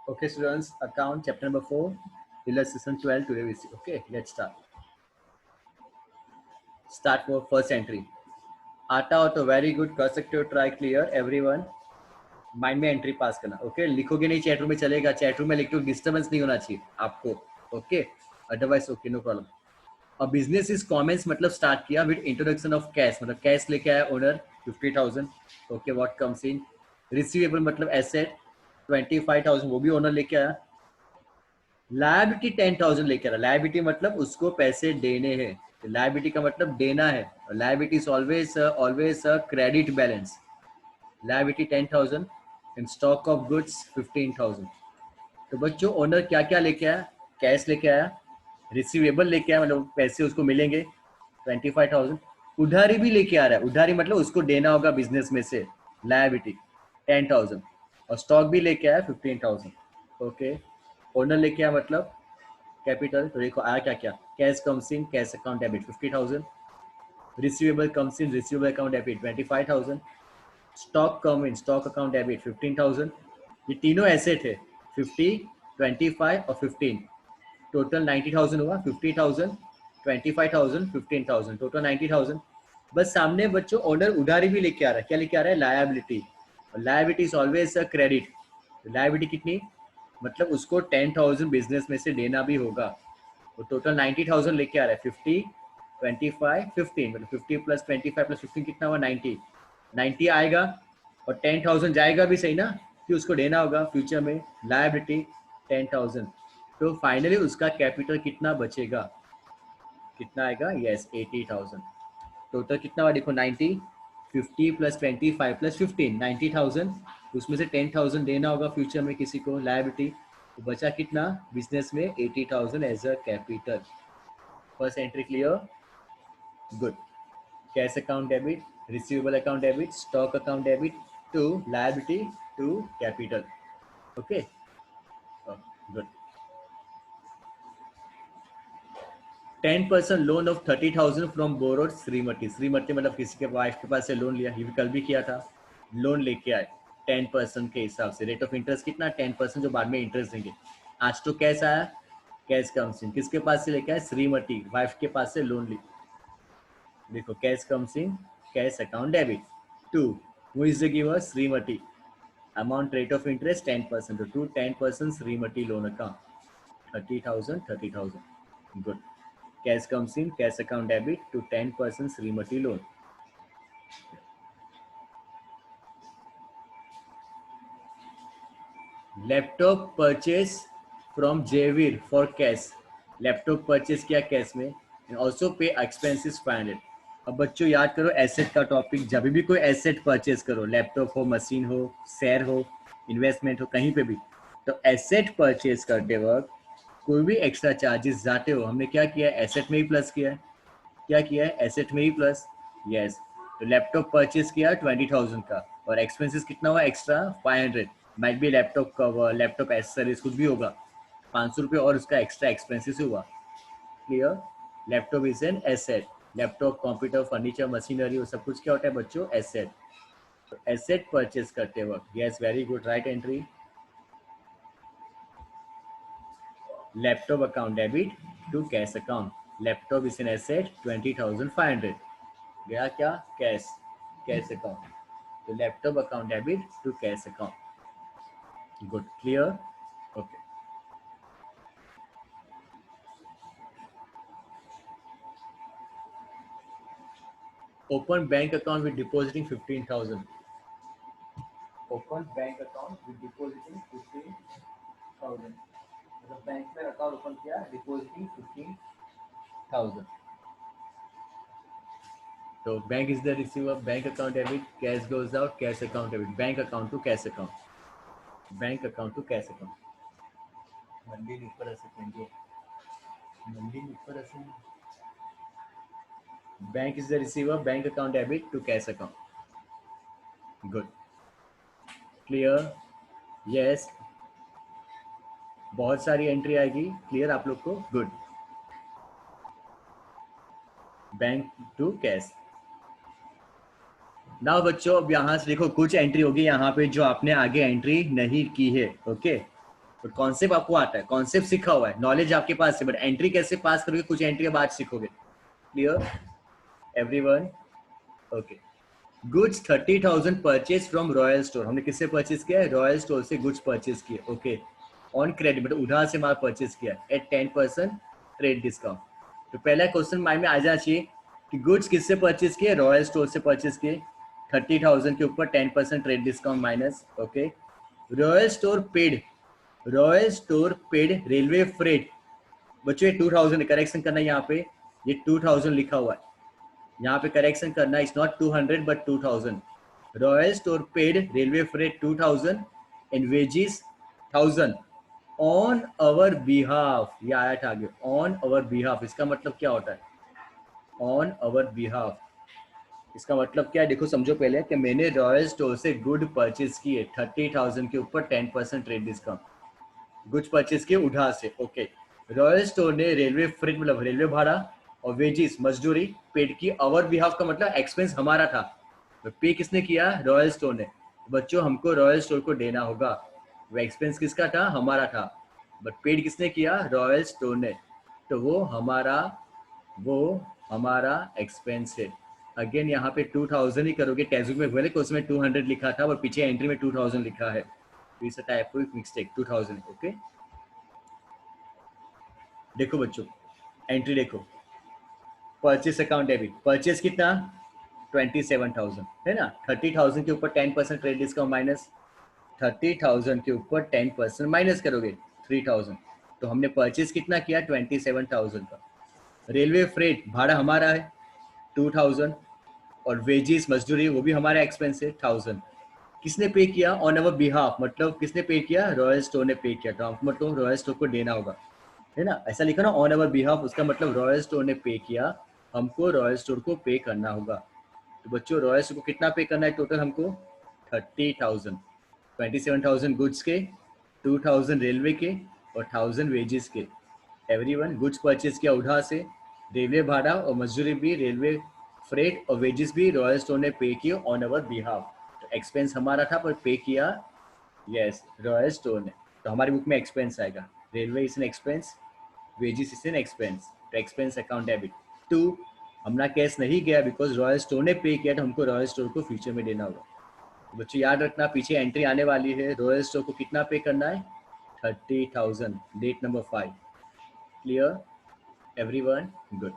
Okay, students, account chapter number 4, lesson 12. Today we see. Okay, let's start. Start for first entry. आता हो तो very good, कर सकते हो, ट्राई क्लियर एवरीवन. माइंड में entry पास करना. ओके, लिखोगे नहीं चैट रूम में चलेगा, चैट रूम में लिखते हो डिस्टर्बेंस नहीं होना चाहिए आपको. Okay, otherwise okay, no problem. और बिजनेस इज कॉमेंस मतलब स्टार्ट किया विद इंट्रोडक्शन ऑफ कैश, मतलब कैश लेके आया owner 50,000. Okay, what comes in. Receivable मतलब एसेट 25,000, वो भी ओनर लेके आया. लायबिलिटी 10,000 लेकर, लायबिलिटी मतलब उसको पैसे देने हैं. लायबिलिटी का मतलब देना है. Liability is always always credit balance. Liability 10,000 and stock of goods 15,000. तो बच्चों ओनर क्या क्या लेके आया. कैश लेके आया, रिसीवेबल लेके आया मतलब पैसे उसको मिलेंगे 25,000. उधारी भी लेके आ रहा है, उधारी मतलब उसको देना होगा बिजनेस में से, लायबिलिटी 10,000. और स्टॉक भी लेके आया 15,000. ओके, ओनर लेके आया मतलब कैपिटल. तो देखो आया क्या क्या. Cash comes in, cash account debit 50,000. Receivable comes in, receivable account debit 25,000. Stock come in, stock account debit 15,000. ये तीनों एसेट है, 50, 25 और 15. टोटल 90,000 हुआ. 50,000, 25,000, 15,000, टोटल 90,000. बस सामने बच्चों ओनर उधारी भी लेके आ रहा है. क्या लेके आ रहा है? लायबिलिटी. और liability is always a credit. Liability कितनी, मतलब उसको 10,000 बिजनेस में से देना भी होगा. वो टोटल 90,000 लेके आ रहा है. 50, 25, 15, मतलब 50 प्लस 25 प्लस 15 कितना हुआ? 90. 90 आएगा और 10,000 जाएगा भी, सही ना, कि उसको देना होगा फ्यूचर में. लायबिलिटी 10,000. तो फाइनली उसका कैपिटल कितना बचेगा, कितना आएगा? यस, 80,000. टोटल कितना हुआ देखो, 90, 50 प्लस 25 प्लस 15, 90,000. उसमें से 10,000 देना होगा फ्यूचर में किसी को, लायबिलिटी. तो बचा कितना बिजनेस में? 80,000 as a capital. First entry clear, good. Cash account debit, receivable account debit, stock account debit to liability to capital. Okay, good. 10% loan of 30,000 from borrowed Shrimati. Shrimati मतलब किसी के वाइफ के पास से लोन लिया, ये भी कल भी किया था. लोन लेके आए 10% के हिसाब से. रेट ऑफ इंटरेस्ट कितना? 10%, जो बाद में इंटरेस्ट देंगे. आज तो कैश आया, कैश कम्स इन. किसके पास से लेके आए? श्रीमती, वाइफ के पास से लोन ली. देखो cash comes in, cash account debit to who is the giver? Shrimati. Amount rate of interest 10%, to 10% Shrimati loan account 30,000, 30,000. Good. Cash comes in, cash account debit to 10% Srimati loan. Laptop purchase from Javir for cash. Laptop purchase किया cash में and also pay expenses 500. अब बच्चों याद करो asset का topic. जब भी कोई एसेट परचेज करो, लैपटॉप हो, मशीन हो, शेयर हो, इन्वेस्टमेंट हो, कहीं पे भी, तो एसेट परचेज करते वक्त कोई भी एक्स्ट्रा चार्जेस जाते हो, हमने क्या किया है? एसेट में ही प्लस किया है. क्या किया है? एसेट में ही प्लस. यस. तो लैपटॉप परचेज किया 20,000 का और एक्सपेंसेस कितना हुआ एक्स्ट्रा? 500. माइट भी लैपटॉप कवर, लैपटॉप एसेसरीज कुछ भी होगा, 500 रुपये और उसका एक्स्ट्रा एक्सपेंसेस हुआ. Clear. Laptop is an asset. Laptop, computer, furniture, machinery, वो सब कुछ क्या होता है बच्चों? एसेट. तो एसेट परचेज करते वक्त, yes, very good, write entry. Laptop account debit to cash account. Laptop is an asset 20,500. गया क्या? Cash, cash account. तो laptop account debit to cash account. Good, clear. Okay. Open bank account with depositing 15,000. Open bank account with depositing 15,000, मतलब bank में account open किया, depositing 15,000. तो bank is the receiver, bank account debit, cash goes out, cash account debit, bank account to cash account, bank account to cash account. मंडी ऊपर असेंगे, मंडी ऊपर असेंगे. Bank is the receiver, bank account debit to cash account. Good, clear. Yes, बहुत सारी entry आएगी. Clear आप लोग को? Good. Bank to cash. Now बच्चों अब यहाँ से देखो कुछ एंट्री होगी यहाँ पे जो आपने आगे एंट्री नहीं की है. ओके, बट कॉन्सेप्ट आपको आता है, कॉन्सेप्ट सीखा हुआ है, नॉलेज आपके पास है, बट एंट्री कैसे पास करोगे कुछ एंट्री के बाद सीखोगे। Clear everyone? Okay. Goods 30,000 purchase from royal store, हमने किससे परचेज किया है? रॉयल स्टोर से गुड्स परचेज किए। ओके, ऑन क्रेडिट मतलब उधार से माल परचेज किया एट 10% ट्रेड डिस्काउंट। तो पहला क्वेश्चन माइंड में आ जाना चाहिए कि गुड्स किससे परचेज किए? रॉयल स्टोर से परचेज किए, 30,000 के ऊपर 10% trade discount minus. Okay, royal store paid, royal store paid railway freight. बच्चों ये 2000 करेक्शन करना है, यहाँ पे ये 2000 लिखा हुआ है, यहाँ पे करेक्शन करना, it's not 200 but 2000। Royal store paid railway freight 2000 and wages 1000 on our behalf. ये आया था आगे, ऑन अवर बिहाफ, इसका मतलब क्या होता है? ऑन अवर बिहाफ इसका मतलब क्या है? देखो समझो पहले कि मैंने रॉयल स्टोर से गुड परचेज किए 30,000 के ऊपर 10% ट्रेड डिस्काउंट, गुड्स परचेज किए उधार से। ओके, रॉयल स्टोर ने रेलवे फ्रेट मतलब रेलवे भाड़ा और वेजिस मजदूरी पेड की अवर बिहाफ का मतलब एक्सपेंस हमारा था, तो पे किसने किया? रॉयल स्टोर ने। बच्चों हमको रॉयल स्टोर को देना होगा, वो एक्सपेंस किसका था? हमारा था, बट पेड किसने किया? रॉयल स्टोर ने, तो वो हमारा एक्सपेंस है। अगेन यहाँ पे 2000 ही करोगे, टेक्स्ट बुक में बोले कि उसमें 200 लिखा था और पीछे एंट्री में 2000 लिखा है, तो इस टाइप ऑफ मिस्टेक 2000। ओके, देखो बच्चों एंट्री देखो, परचेस अकाउंट डेबिट, परचेस कितना? 27,000 है ना, 30,000 के ऊपर 10% ट्रेड डिस्काउंट माइनस, 30,000 के ऊपर 10% माइनस करोगे 3,000, तो हमने परचेस कितना किया? 27,000 का। रेलवे फ्रेट भाड़ा हमारा है 2,000, और वेजिस मजदूरी वो भी हमारा एक्सपेंस है 1,000। किसने पे किया? ऑन अवर बिहाफ, मतलब किसने पे किया? रॉयल स्टोर ने पे किया, तो हमको मतलब रॉयल स्टोर को देना होगा, है ना, ऐसा लिखा ना ऑन अवर बिहाफ, उसका मतलब रॉयल स्टोर ने पे किया, हमको रॉयल स्टोर को पे करना होगा। तो बच्चों रॉयल स्टोर को कितना पे करना है टोटल हमको? 30,000, 27,000 गुड्स के, 2,000 रेलवे के और 1,000 वेजेस के। एवरीवन गुड्स परचेज किया उधार से, रेलवे भाड़ा और मजदूरी भी, रेलवे फ्रेट और वेजेस भी रॉयल स्टोर ने पे किए ऑन अवर बिहाफ। तो एक्सपेंस हमारा था पर पे किया यस रॉयल स्टोर ने, तो हमारी बुक में एक्सपेंस आएगा, railway is an expense, wages is an expense, तो एक्सपेंस अकाउंट डेबिट। टू, हमारा कैश नहीं गया बिकॉज रॉयल स्टोर ने पे किया, तो हमको रॉयल स्टोर को फ्यूचर में देना होगा। तो बच्चों याद रखना पीछे एंट्री आने वाली है, रॉयल स्टोर को कितना पे करना है? 30,000, date number 5। Clear everyone? Good.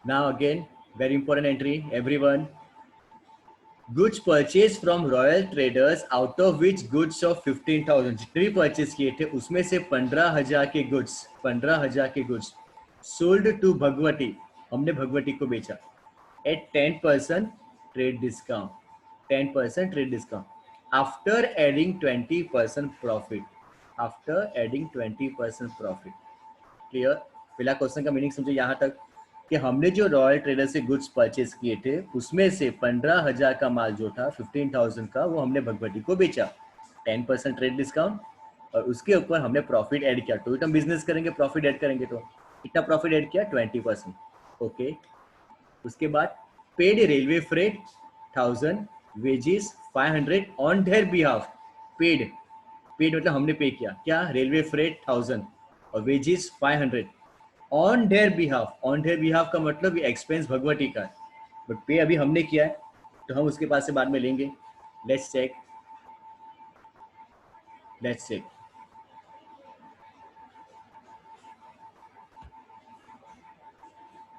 Now again very important entry everyone, goods purchase from royal traders out of which goods of 15,000, जितने भी परचेज किए थे उसमें से 15,000 के गुड्स, 15,000 के गुड्स सोल्ड टू भगवती, हमने भगवती को बेचा at 10% trade discount, 10% trade discount after adding 20% profit, after adding 20% profit. Clear? पहला क्वेश्चन का मीनिंग समझो यहाँ तक कि हमने जो रॉयल ट्रेडर से गुड्स परचेज किए थे उसमें से 15,000 का माल जो था 15,000 का, वो हमने भगवती को बेचा 10% ट्रेड डिस्काउंट, और उसके ऊपर हमने प्रॉफिट ऐड किया, तो हम बिजनेस करेंगे प्रॉफिट ऐड करेंगे, तो कितना प्रॉफिट ऐड किया? 20%। ओके, उसके बाद paid railway freight 1,000, wages 500 on their behalf, paid, paid मतलब हमने पे किया क्या? रेलवे फ्रेट 1,000 और wages 500 on their behalf, on their behalf का मतलब ये एक्सपेंस भगवती का है, बट पे अभी हमने किया है तो हम उसके पास से बाद में लेंगे। लेट्स चेक, लेट्स चेक,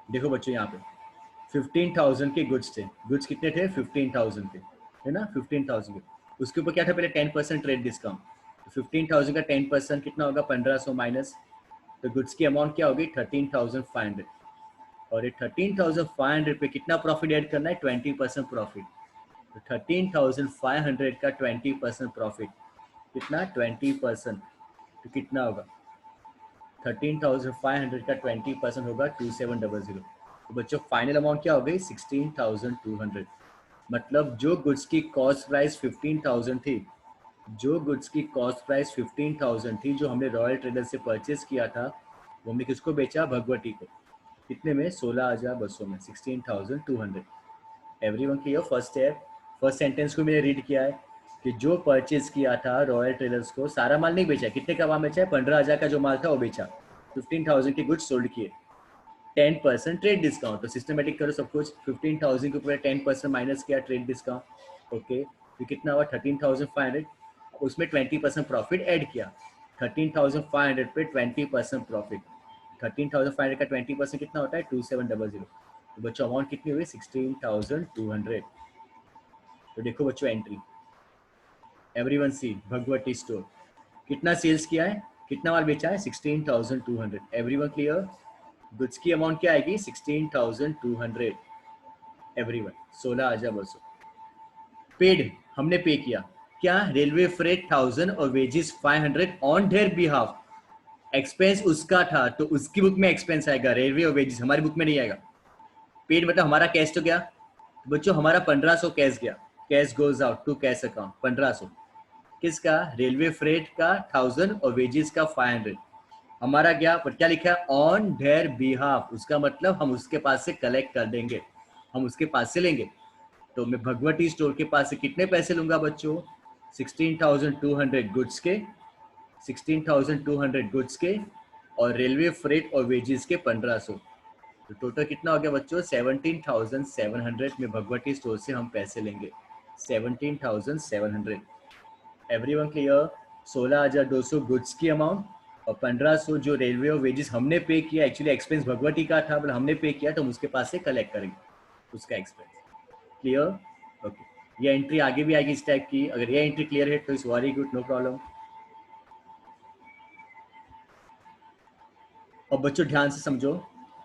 देखो बच्चों यहाँ पे 15,000 के गुड्स थे, गुड्स कितने थे? 15,000 के, है ना, 15,000 के, उसके ऊपर क्या था? पहले 10% ट्रेड डिस्काउंट, तो 15,000 का 10% कितना होगा? 1,500 माइनस, तो गुड्स की अमाउंट क्या होगी? 13,500, और ये 13,500 पे कितना प्रॉफिट ऐड करना है? 20% प्रॉफिट, तो 13,500 का 20% प्रॉफिट कितना? 20%, तो कितना होगा? 13,500 का 20% होगा 2700, तो बच्चों फाइनल अमाउंट क्या हो गई? 16,200। मतलब जो गुड्स की कॉस्ट प्राइस 15,000 थी, जो गुड्स की कॉस्ट प्राइस 15,000 थी, जो हमने रॉयल ट्रेडर से परचेज किया था, वो हमने किसको बेचा? भगवती को। कितने में? 16,200 में, 16,200। Everyone clear? First step, first sentence को मैंने रीड किया है कि जो परचेज किया था रॉयल ट्रेडर्स को, सारा माल नहीं बेचा, कितने का माल बेचा है, 15,000 का जो माल था वो बेचा, 15,000 के गुड्स सोल्ड किए, 10% ट्रेड डिस्काउंट। तो सिस्टमेटिक करो सब कुछ, 15,000 के ऊपर 10% माइनस किया ट्रेड डिस्काउंट, ओके, तो कितना हुआ 13,500, उसमें 20% प्रॉफिट ऐड किया, 13,500 पे 20% प्रॉफिट, 13,500 का 20% कितना होता है 2700, तो बच्चों अमाउंट कितनी हुई 16,200। तो देखो बच्चों entry, everyone see Bhagwati store कितना सेल्स किया है, कितना माल बेचा है 16,200, एवरीवन क्लियर। गुड्स की अमाउंट क्या आएगी 16,200, एवरीवन 16,000 बसो। पेड हमने पे किया क्या, रेलवे फ्रेट 1000 और wages 500 on their behalf, expense उसका था तो उसकी बुक में एक्सपेंस आएगा, रेलवे और वेजेस हमारी बुक में नहीं आएगा। पेड मतलब हमारा कैश तो गया, तो बच्चों हमारा 1500 कैश गया, cash goes out to cash account 1500, किसका, रेलवे फ्रेट का 1000 और वेजेस का 500, हमारा गया, पर क्या लिखा है ऑन देयर बिहाफ, उसका मतलब हम उसके पास से कलेक्ट कर देंगे, हम उसके पास से लेंगे। तो मैं भगवती स्टोर के पास से कितने पैसे लूंगा बच्चों, 16,200 गुड्स के, 16,200 गुड्स के, और रेलवे फ्रेट और वेजेस के 1500, तो टोटल कितना हो गया बच्चों 17,700 में भगवती स्टोर से हम पैसे लेंगे, 17,700, एवरीवन क्लियर। 16,200 गुड्स की अमाउंट और 1500 जो रेलवे और वेजेस हमने पे किया, एक्चुअली एक्सपेंस भगवती का था बट हमने पे किया तो हम उसके पास से कलेक्ट करेंगे उसका एक्सपेंस, क्लियर, ओके। ये एंट्री आगे भी आएगी इस टाइप की, अगर ये एंट्री क्लियर है तो it's very good, no problem. और बच्चों ध्यान से समझो,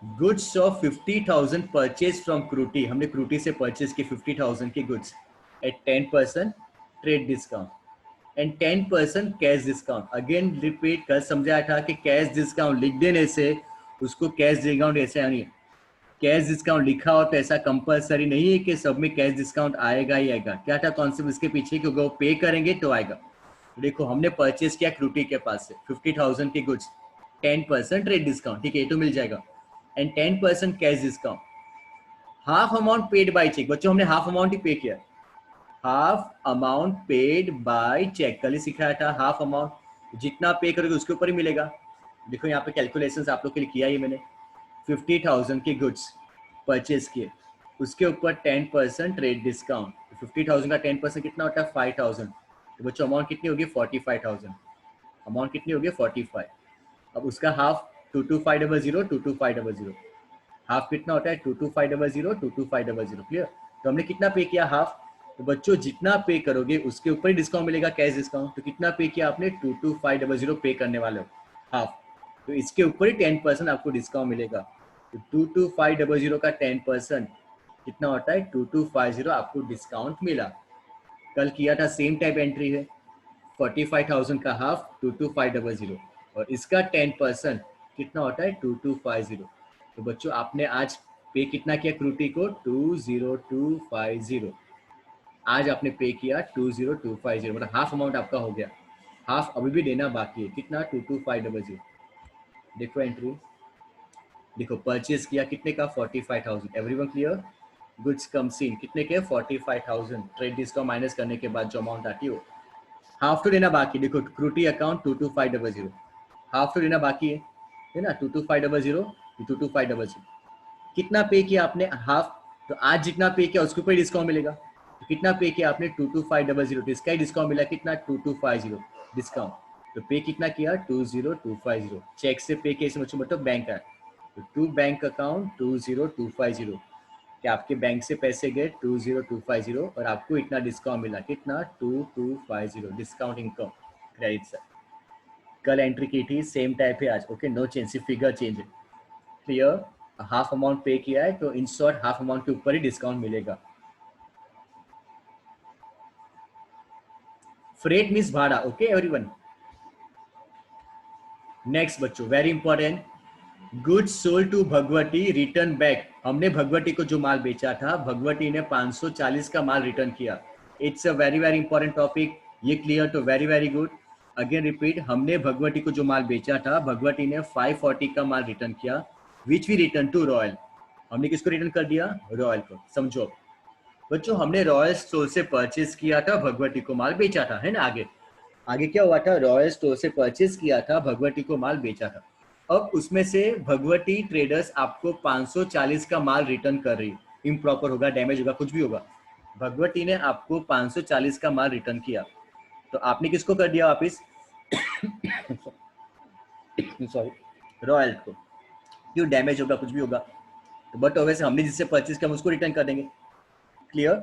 goods of 50,000 purchase from Kruti, हमने क्रूटी से परचेज की 50,000 की goods at 10% trade discount and 10% cash discount. Again repeat, कल समझाया था कि कैश डिस्काउंट लिख देने से उसको कैश डिस्काउंट ऐसे नहीं, कैश डिस्काउंट लिखा हो तो ऐसा कंपलसरी नहीं है कि सब में कैश डिस्काउंट आएगा ही आएगा। क्या था कॉन्सेप्ट इसके पीछे, क्योंकि वो पे करेंगे तो आएगा। देखो हमने परचेज किया क्रूटी के पास से 50,000 की गुड्स, 10% रेट डिस्काउंट, ठीक है ये तो मिल जाएगा, and 10% cash discount, half amount paid by cheque, बच्चों हमने हाफ अमाउंट ही पे किया, half amount paid by cheque, कल ही सिखाया था, हाफ अमाउंट जितना पे करोगे उसके ऊपर ही मिलेगा। देखो यहाँ पे कैलकुलेशंस आप लोग के लिए किया ही मैंने, 50,000 के गुड्स परचेज किए, उसके ऊपर 10% रेट डिस्काउंट, 50,000 का 10% कितना होता है 5,000, तो बच्चों अमाउंट कितनी होगी 45,000, अमाउंट कितनी होगी 45, अब उसका हाफ 22500, 22500, हाफ कितना होता है 22500, 22500, क्लियर। तो हमने कितना पे किया हाफ, तो बच्चों जितना पे करोगे उसके ऊपर ही डिस्काउंट मिलेगा कैश डिस्काउंट, तो कितना पे किया आपने 22500 पे करने वाले हो हाफ, तो इसके ऊपर ही 10% आपको डिस्काउंट मिलेगा, तो 22500 का 10% कितना होता है 2250 आपको डिस्काउंट मिला। कल किया था सेम टाइप एंट्री है, 45,000 का हाफ 22500 और इसका 10% कितना होता है 2250, तो बच्चों आपने आज पे कितना किया क्रूटी को 20250, आज आपने पे किया 20250, मतलब हाफ अमाउंट आपका हो गया, हाफ अभी भी देना बाकी है, कितना 22500। देखो एंट्री, देखो परचेज किया कितने का 45,000, एवरीवन क्लियर। गुड्स कम सीन कितने के 45,000, ट्रेड डिस्काउंट माइनस करने के बाद जो अमाउंट आती है वो हाफ तो देना बाकी, देखो क्रूटी अकाउंट 22500, हाफ तो देना बाकी है ना, 22500, 22500 कितना पे किया आपने हाफ, तो आज जितना पे किया उसके ऊपर डिस्काउंट मिलेगा, तो कितना पे किया आपने 22500, तो इसका ही डिस्काउंट मिला कितना 2250 डिस्काउंट, तो पे कितना किया 20250, चेक से पे किया इसमें मतलब बैंक है, तो टू बैंक अकाउंट 20250, कि आपके बैंक से पैसे गए 20250 और आपको इतना डिस्काउंट मिला, कितना 2250 डिस्काउंट इनकम क्रेडिट सर। कल एंट्री की थी सेम टाइप है आज, ओके नो चेंज, सिर्फ फिगर चेंज है, क्लियर। हाफ अमाउंट पे किया है तो इन शॉर्ट हाफ अमाउंट के ऊपर ही डिस्काउंट मिलेगा। फ्रेट मीन्स भाड़ा, ओके एवरीवन। नेक्स्ट बच्चों very important, goods sold to Bhagwati return back, हमने भगवती को जो माल बेचा था भगवती ने 540 का माल रिटर्न किया, it's a very very important topic, ये क्लियर तो very very good. Again repeat, हमने भगवती को जो माल बेचा था भगवती ने 540 का माल रिटर्न किया, which we return to royal, हमने किसको रिटर्न कर दिया रॉयल को, समझो बच्चों हमने रॉयल स्टोर से परचेज किया था, भगवती को माल बेचा था, है ना। आगे आगे क्या हुआ था, रॉयल स्टोर से परचेज किया था, भगवती को माल बेचा था। अब उसमें से भगवती ट्रेडर्स आपको 540 का माल रिटर्न कर रही है। इम्प्रॉपर होगा, डैमेज होगा, कुछ भी होगा, भगवती ने आपको 540 का माल रिटर्न किया, तो आपने किसको कर दिया वापिस? सॉरी, रॉयल को। क्यों? डैमेज होगा, कुछ भी होगा, तो बट वैसे हमने जिससे परचेज किया उसको रिटर्न कर देंगे। क्लियर?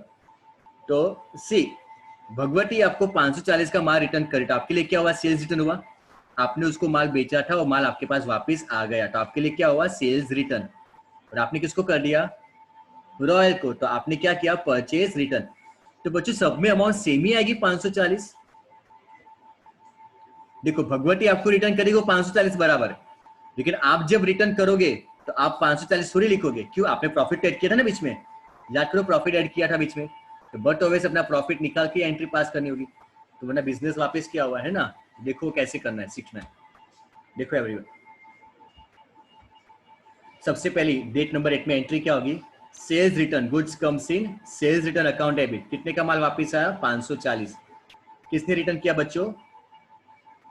तो सी, भगवती आपको 540 का माल रिटर्न करे, तो आपके लिए क्या हुआ? सेल्स रिटर्न हुआ। आपने उसको माल बेचा था और माल आपके पास वापस आ गया, तो आपके लिए क्या हुआ? Sales return. और आपने किसको कर दिया? रॉयल को। तो आपने क्या किया? Purchase return. तो बच्चों सब में अमाउंट सेम ही आएगी 540। देखो भगवती आपको रिटर्न करेगी वो 540 बराबर, लेकिन आप जब रिटर्न करोगे तो आप 540 थोड़ी लिखोगे। क्यों? आपने प्रॉफिट ऐड किया था ना बीच में, याद करो, प्रॉफिट ऐड किया था बीच में, तो बट ऑलवेज अपना प्रॉफिट निकाल के एंट्री पास करनी होगी, तो वरना बिजनेस वापस किया हुआ है ना। देखो कैसे करना है, सीखना है। देखो एवरीवन, सबसे पहली डेट नंबर 8 में एंट्री क्या होगी? Sales return, goods comes in sales return account debit. कितने का माल वापस आया? 540। किसने रिटर्न किया बच्चों?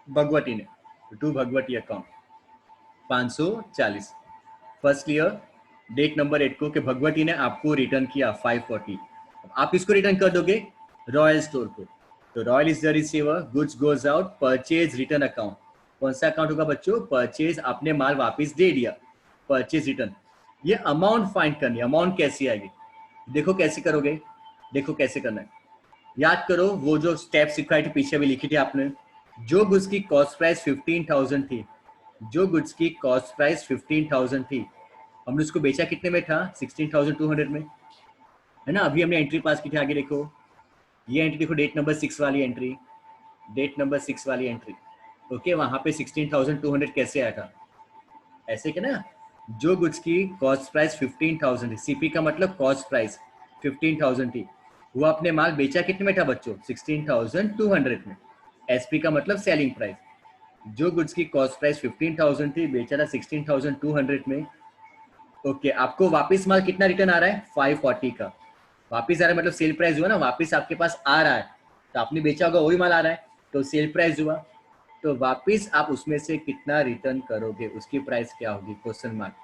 भगवती ने, to Bhagwati account 540। First clear? Date number 8 को कि भगवती ने आपको रिटर्न किया 540। आप इसको रिटर्न कर दोगे रॉयल स्टोर को, तो royal is the receiver, goods goes out, purchase return account. कौन सा अकाउंट होगा बच्चों? परचेज, आपने माल वापस दे दिया, परचेज रिटर्न। ये अमाउंट फाइंड करनी है। अमाउंट कैसी आएगी? देखो कैसे करोगे, देखो कैसे करना है। याद करो वो जो स्टेप सिखाई थी, पीछे भी लिखी थी आपने। जो गुड्स की कॉस्ट प्राइस 15,000 थी, जो गुड्स की कॉस्ट प्राइस 15,000 थी, हमने उसको बेचा कितने में था? 16,200 में, है ना। अभी हमने एंट्री पास की थी। आगे देखो, ये एंट्री देखो, डेट नंबर 6 वाली एंट्री, डेट नंबर 6 वाली एंट्री। ओके, वहां पे 16,200 कैसे आया था? ऐसे के ना, जो गुड्स की कॉस्ट प्राइस 15,000 थी, सीपी का मतलब कॉस्ट प्राइस 15,000 थी, वो अपने माल बेचा कितने में था बच्चों? 16,200 में। एसपी का मतलब सेलिंग प्राइस। जो गुड्स की कॉस्ट प्राइस 15,000 थी, बेचा था 16,200 में। ओके, आपको वापस माल कितना रिटर्न आ रहा है? 540 का वापस आ रहा है, मतलब सेल प्राइस हुआ ना, वापस आपके पास आ रहा है, तो आपने बेचा होगा वही माल आ रहा है, तो सेल प्राइस हुआ। तो वापस आप उसमें से कितना रिटर्न करोगे, उसकी प्राइस क्या होगी? क्वेश्चन मार्क,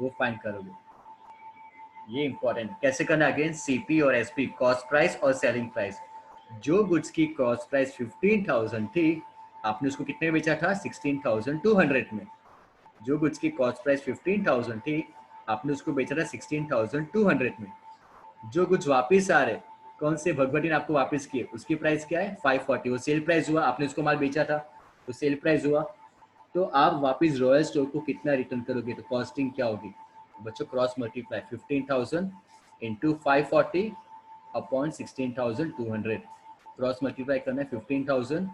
वो फाइंड करोगे। ये इंपॉर्टेंट। कैसे करना? अगेन सीपी और एसपी, कॉस्ट प्राइस और सेलिंग प्राइस। जो गुड्स की कॉस्ट प्राइस 15,000 थी, आपने उसको कितने में बेचा था? 16,200 में। जो गुड्स की कॉस्ट प्राइस 15,000 थी, आपने उसको बेचा था 16,200 में। जो कुछ वापस आ रहे, कौन से भगवती ने आपको वापस किए, उसकी प्राइस क्या है? 540। वो सेल प्राइस हुआ, आपने उसको माल बेचा था तो सेल प्राइस हुआ। तो आप वापस रॉयल स्टोर को कितना रिटर्न करोगे? तो कॉस्टिंग क्या होगी बच्चों? Cross multiply 15,000 into 540 upon 16,200। Cross multiply करना है 15,000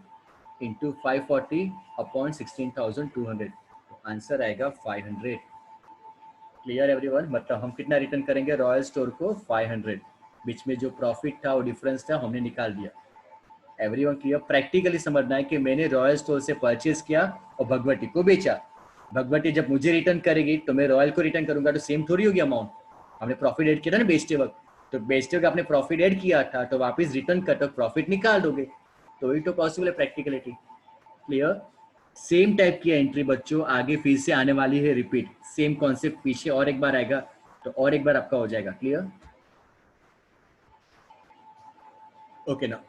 इंटू 540 अपॉन 16,200, आंसर आएगा 500। Clear everyone? मतलब हम कितना रिटर्न करेंगे रॉयल स्टोर को? 500। बीच में जो प्रॉफिट था वो डिफरेंस था, हमने निकाल दिया। Everyone clear? प्रैक्टिकली समझना है कि मैंने रॉयल स्टोर से परचेज किया और भगवती को बेचा। भगवती जब मुझे रिटर्न करेगी तो मैं रॉयल को रिटर्न करूंगा, तो सेम थोड़ी होगी अमाउंट। हमने प्रॉफिट ऐड किया था ना बेचते वक्त, तो बेचते वक्त आपने प्रॉफिट ऐड किया था, तो वापस रिटर्न कर तो प्रॉफिट निकाल दोगे, तो वही तो पॉसिबल है प्रैक्टिकलिटी। क्लियर? सेम टाइप की एंट्री बच्चों आगे फिर से आने वाली है, रिपीट सेम कॉन्सेप्ट पीछे और एक बार आएगा, तो और एक बार आपका हो जाएगा क्लियर। ओके ना,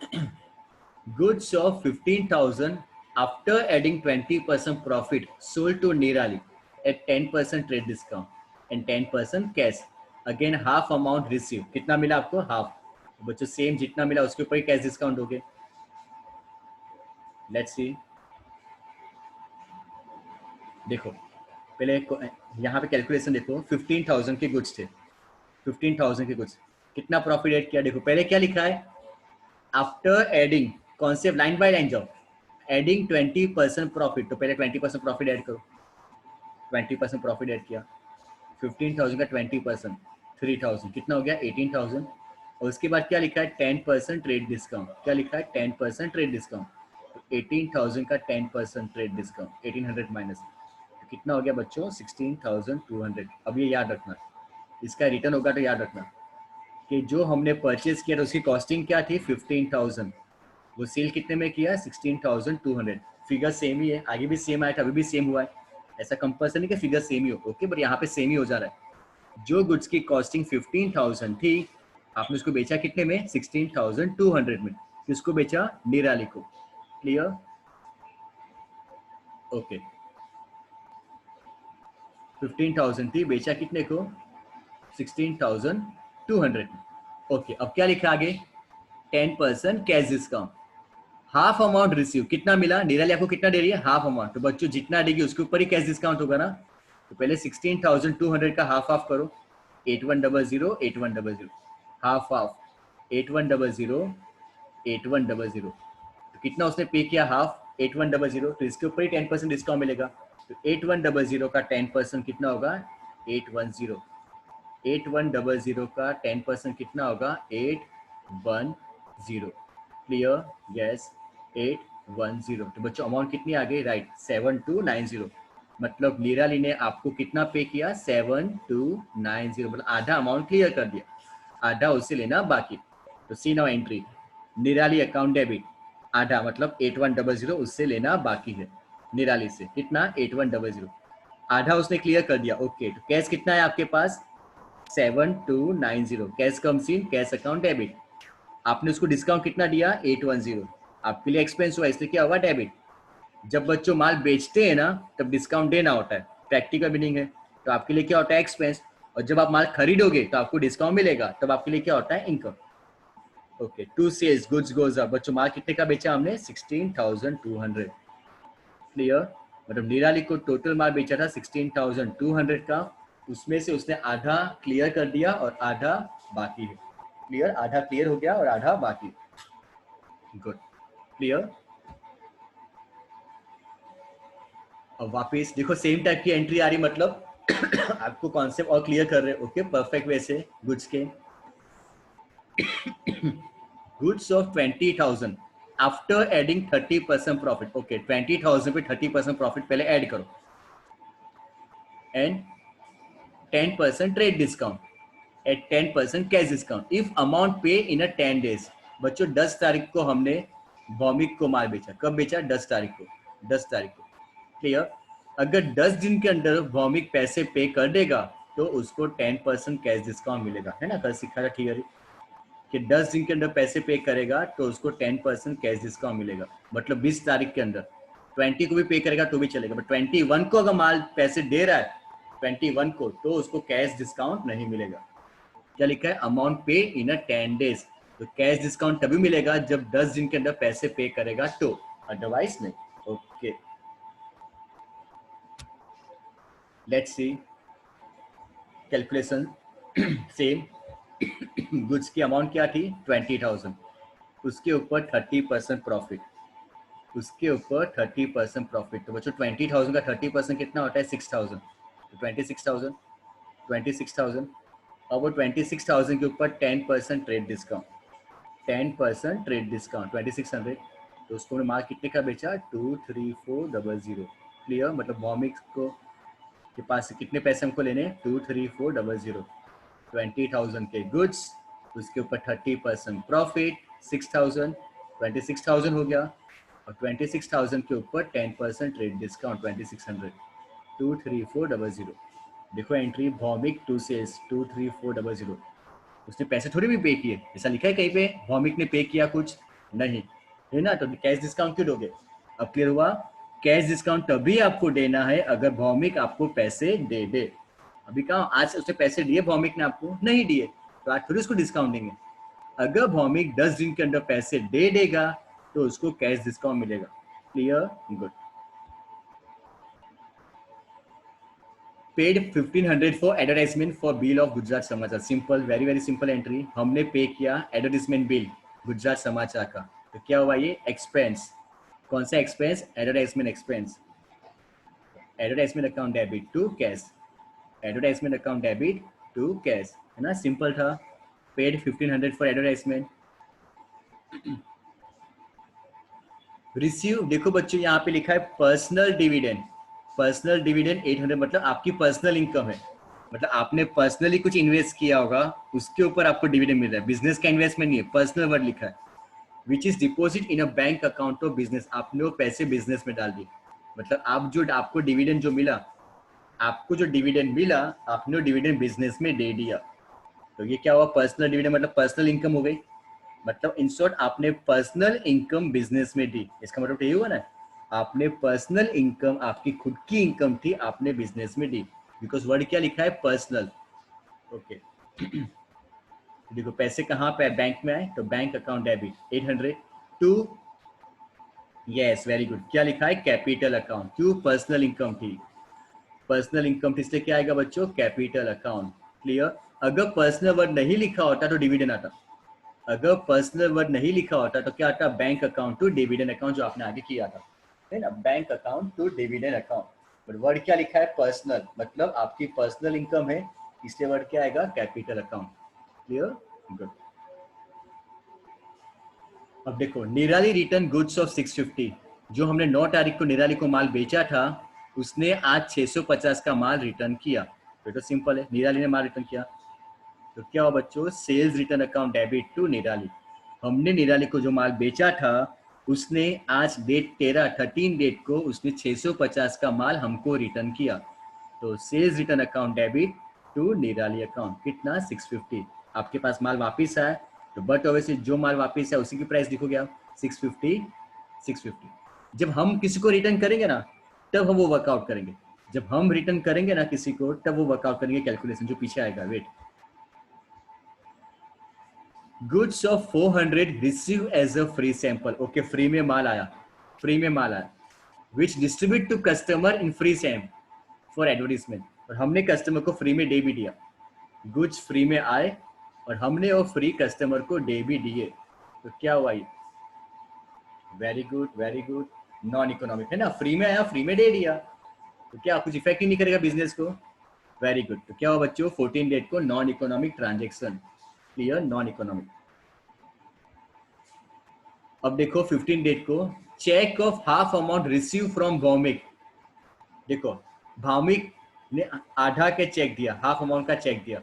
goods of 15,000 after adding 20% profit sold to Nirali at 10% trade discount and 10% cash, again half amount received। कितना मिला आपको? हाफ। बच्चों सेम जितना मिला उसके ऊपर ही कैश डिस्काउंट हो गए। लेट्स सी, देखो पहले यहाँ पे कैलकुलेशन देखो, 15,000 के गुड्स थे, 15,000 के गुड्स, कितना प्रॉफिट ऐड किया? देखो पहले क्या लिखा है? After adding, concept line by line जाओ, एडिंग 20% प्रॉफिट, तो पहले 20% प्रॉफिट ऐड करो। 20% प्रॉफिट ऐड किया, 15,000 का 20%, 3,000 कितना हो गया? 18,000। और उसके बाद क्या लिखा है? 10% ट्रेड डिस्काउंट। क्या लिखा है? 10% ट्रेड डिस्काउंट। तो 18,000 का 10% ट्रेड डिस्काउंट, 1800 माइनस, तो कितना हो गया बच्चों? 16,200। अब ये याद रखना, इसका रिटर्न होगा तो याद रखना। कि जो हमने परचेज किया था उसकी कॉस्टिंग क्या थी 15,000, वो सेल कितने में किया 16,200। फिगर सेम ही है, आगे भी सेम आया था, अभी भी सेम हुआ है, ऐसा कंपल्सरी नहीं कि फिगर सेम ही हो, ओके, बट यहाँ पे सेम ही हो जा रहा है। जो गुड्स की कॉस्टिंग 15,000 थी, आपने उसको बेचा कितने में 16,200 में। किसको बेचा? निराली को। क्लियर? ओके, 15,000 थी, बेचा कितने को 16,200 में। ओके, अब क्या लिखा आगे? 10% cash discount, half amount receive. कितना मिला? निराली आपको कितना दे रही है? Half amount. तो बच्चों जितना देगी उसके ऊपर ही कैश डिस्काउंट होगा ना। तो पहले 16,200 का हाफ हाफ करो, 8100 8100, हाफ हाफ 8100 8100। तो कितना उसने पे किया? हाफ 8100, तो इसके ऊपर ही 10% डिस्काउंट मिलेगा। तो 8100 का 10% कितना होगा? 810। 8100 का 10% कितना होगा? 810। क्लियर? यस, 810। तो बच्चों अमाउंट कितनी आ गई? राइट, 7290। मतलब निराली ने आपको कितना पे किया? 7290, मतलब आधा अमाउंट क्लियर कर दिया, आधा उससे लेना बाकी। तो सी नाउ एंट्री, निराली अकाउंट डेबिट, आधा मतलब 8100 उससे लेना बाकी है। निराली से कितना? 8100, आधा उसने क्लियर कर दिया। ओके, तो कैश कितना है आपके पास? 7290। Cash comes in cash account debit. आपने उसको डिस्काउंट कितना दिया? 810। आपके लिए एक्सपेंस हुआ, इसलिए क्या हुआ? डेबिट। जब बच्चों माल बेचते हैं ना तब डिस्काउंट देना होता है, प्रैक्टिकल मीनिंग है। तो आपके लिए क्या होता है? एक्सपेंस। और जब आप माल खरीदोगे तो आपको डिस्काउंट मिलेगा, तब आपके लिए क्या होता है? Income. Okay, to sales goods goes up. बच्चों माल कितने का बेचा हमने? 16,200। क्लियर? मतलब निराली को टोटल माल बेचा था 16,200 का, उसमें से उसने आधा क्लियर कर दिया और आधा बाकी है। क्लियर? आधा क्लियर हो गया और आधा बाकी। गुड। क्लियर? अब वापस देखो, सेम टाइप की एंट्री आ रही, मतलब आपको कॉन्सेप्ट और क्लियर कर रहे हैं। ओके, परफेक्ट वे से। गुड्स के goods of 20,000 after adding 30% profit. Okay, 20,000 पे 30% प्रॉफिट पहले ऐड करो, and 10% trade discount at 10% cash discount if amount pay in a 10 days। बच्चों 10 तारीख को हमने भौमिक को माल बेचा। कब बेचा? 10 तारीख को। 10 तारीख को। क्लियर? अगर 10 दिन के अंदर भौमिक पैसे पे कर देगा तो उसको 10% कैश डिस्काउंट मिलेगा, है ना, कल सीखा था थियरी कि 10 दिन के अंदर पैसे पे करेगा तो उसको 10% कैश डिस्काउंट मिलेगा। मतलब 20 तारीख के अंदर 20 को भी पे करेगा तो भी चलेगा, बट 21 को अगर माल पैसे दे रहा है 21 को, तो उसको कैश डिस्काउंट नहीं मिलेगा। क्या लिखा है? Amount pay in a 10 days। तो कैश डिस्काउंट तभी मिलेगा जब 10 दिन के अंदर पैसे पे करेगा तो, अदरवाइज नहीं। Okay, let's see calculation. Same. Goods की अमाउंट क्या थी? 20,000, उसके ऊपर 30% प्रॉफिट, उसके ऊपर 30% प्रॉफिट। तो बच्चों 20,000 का 30% कितना होता है? 6,000। तो 26,000, 26,000। अब वो 26,000 के ऊपर 10% ट्रेड डिस्काउंट, 10% ट्रेड डिस्काउंट 2600। तो उसको माल कितने का बेचा? 23400। क्लियर? मतलब वॉमिक्स को के पास से कितने पैसे हमको लेने? 23400। 20,000 के गुड्स, उसके ऊपर 30% प्रॉफिट 6,000, 26,000 हो गया। और 26,000 के ऊपर 10% ट्रेड डिस्काउंट 2600, 23400। देखो एंट्री, भौमिक टू सेल्स 23400। उसने पैसे थोड़ी भी पे किए, ऐसा लिखा है कहीं पे भौमिक ने पे किया कुछ? नहीं, है ना। तो कैश डिस्काउंट क्यों दोगे? अब क्लियर हुआ? कैश डिस्काउंट तभी आपको देना है अगर भौमिक आपको पैसे दे दे। अभी कहा आज उसने पैसे दिए, भौमिक ने आपको नहीं दिए, तो आज थोड़ी उसको डिस्काउंट देंगे। अगर भौमिक 10 दिन के अंदर पैसे दे देगा तो उसको कैश डिस्काउंट मिलेगा। Clear? Good. Paid 1500 for advertisement for bill of Gujarat Samachar. Simple, very very simple entry. हमने पे किया एडवर्टाइजमेंट बिल गुजरात समाचार का, तो क्या हुआ? ये एक्सपेंस। कौन सा expense? Advertisement expense. Advertisement account debit to cash, advertisement account debit to cash, है ना, सिंपल था। Paid 1500 for advertisement. रिसीव, देखो बच्चों यहाँ पे लिखा है पर्सनल डिविडेंड। पर्सनल डिविडेंड 800, मतलब आपकी पर्सनल इनकम है। मतलब आपने पर्सनली कुछ इन्वेस्ट किया होगा, उसके ऊपर आपको डिविडेंड मिल रहा है। बिजनेस का इन्वेस्टमेंट नहीं है, पर्सनल वर्ड लिखा है। Which is deposit in a bank account of business, आपने वो पैसे बिजनेस में डाल दिए। मतलब आप जो आपको डिविडेंड जो मिला, आपको जो डिविडेंड मिला, आपने वो डिविडेंड बिजनेस में दे दिया। तो ये क्या हुआ, पर्सनल डिविडेंड, मतलब पर्सनल इनकम हो गई। मतलब इन शॉर्ट आपने पर्सनल इनकम बिजनेस में दी, इसका मतलब यही हुआ ना, आपने पर्सनल इनकम, आपकी खुद की इनकम थी, आपने बिजनेस में दी। बिकॉज वर्ड क्या लिखा है, पर्सनल। ओके देखो पैसे कहाँ पे बैंक में आए, तो bank account debit 800 to, yes very good, क्या लिखा है, कैपिटल अकाउंट। क्यों, पर्सनल इनकम थी, पर्सनल इनकम थी, इसलिए क्या आएगा बच्चों, कैपिटल अकाउंट। क्लियर। अगर पर्सनल वर्ड नहीं लिखा होता तो डिविडेंड आता, अगर पर्सनल वर्ड नहीं लिखा होता तो क्या आता, bank account to dividend account, जो आपने आगे किया था, है ना, bank account to dividend account. But word क्या लिखा है, पर्सनल, मतलब आपकी पर्सनल इनकम है, इसलिए वर्ड क्या आएगा, कैपिटल अकाउंट। Clear, good. अब देखो, निराली रिटर्न गुड्स ऑफ 650, जो हमने 9 तारीख को निराली को माल बेचा था, उसने आज 650 का माल रिटर्न किया। तो सिंपल है, निराली ने माल रिटर्न किया, तो क्या हुआ बच्चों, sales return account debit to Nirali. हमने निराली को जो माल बेचा था, उसने आज डेट 13 डेट को उसने 650 का माल हमको रिटर्न किया। तो sales return account debit to Nirali account, कितना, 650। आपके पास माल वापिस आया, तो बट ऑब्वियसली जो माल वापिस है उसी की प्राइस लिखोगे आप, 650 650। जब हम किसी को रिटर्न करेंगे ना, तब हम वो वर्कआउट करेंगे, जब हम रिटर्न करेंगे ना किसी को, तब वो वर्कआउट करेंगे कैलकुलेशन जो पीछे आएगा। Wait, goods of 400 receive as a free sample. Okay, free में माल आया, फ्री में माल आया, which distribute to customer in free sample for advertisement, और हमने कस्टमर को फ्री में दे भी दिया। गुड्स फ्री में आए और हमने वो फ्री कस्टमर को दे भी दिए, तो क्या हुआ ये, very good very good, non economic है ना, फ्री में आया, फ्री में दे दिया, तो क्या कुछ इफेक्ट ही नहीं करेगा बिजनेस को। वेरी गुड, तो क्या हुआ बच्चों, 14 डेट को non economic transaction. Clear, non economic. अब देखो 15 डेट को, cheque of half amount receive from Bhaumik. देखो भौमिक ने आधा के चेक दिया, हाफ अमाउंट का चेक दिया,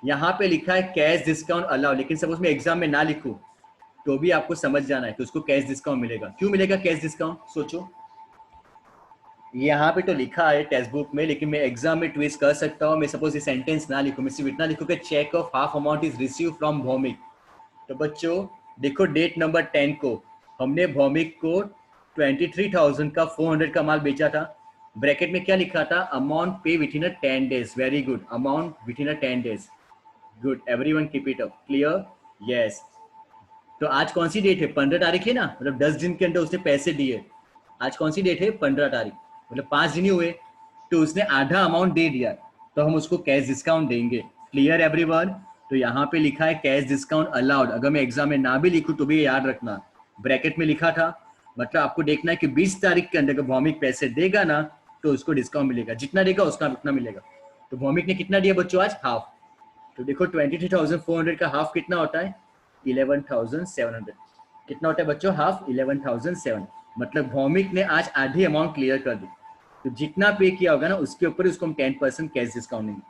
यहाँ पे लिखा है कैश डिस्काउंट अलाउ, लेकिन सपोज मैं एग्जाम में ना लिखूं तो भी आपको समझ जाना है कि उसको कैश डिस्काउंट मिलेगा। क्यों मिलेगा कैश डिस्काउंट, सोचो, यहाँ पे तो लिखा है टेक्स्ट बुक में, लेकिन मैं एग्जाम में ट्विस्ट कर सकता हूँ। मैं सपोज ये सेंटेंस ना लिखूं, मैं सिर्फ इतना लिखूं कि cheque of half amount is receive from Bhaumik. तो बच्चों देखो डेट नंबर 10 को हमने भौमिक को 23,000 का 400 का माल बेचा था। ब्रैकेट में क्या लिखा था, अमाउंट पे with in 10 days. Very good, amount with in 10 days, good, everyone keep it up. Clear, yes. तो आज कौन सी डेट है, 15 तारीख है ना, मतलब 10 दिन के अंदर उसने पैसे दिए। आज कौन सी डेट है, 15 तारीख, मतलब 5 दिन ही हुए, तो उसने आधा अमाउंट दे दिया, तो हम उसको कैश डिस्काउंट देंगे। Clear everyone. तो यहाँ पे लिखा है कैश डिस्काउंट अलाउड, अगर मैं एग्जाम में ना भी लिखूं तो भी याद रखना, ब्रैकेट में लिखा था, मतलब आपको देखना है कि 20 तारीख के अंदर भौमिक पैसे देगा ना, तो उसको डिस्काउंट मिलेगा, जितना देगा उसका उतना मिलेगा। तो भौमिक ने कितना दिया बच्चों आज, हाफ। तो देखो 23,400 का हाफ कितना होता है, 11,700। कितना होता है बच्चों, हाफ 11,700। मतलब भौमिक ने आज आधी अमाउंट क्लियर कर दी, तो जितना पे किया होगा ना उसके ऊपर उसको हम 10% कैश डिस्काउंट देंगे।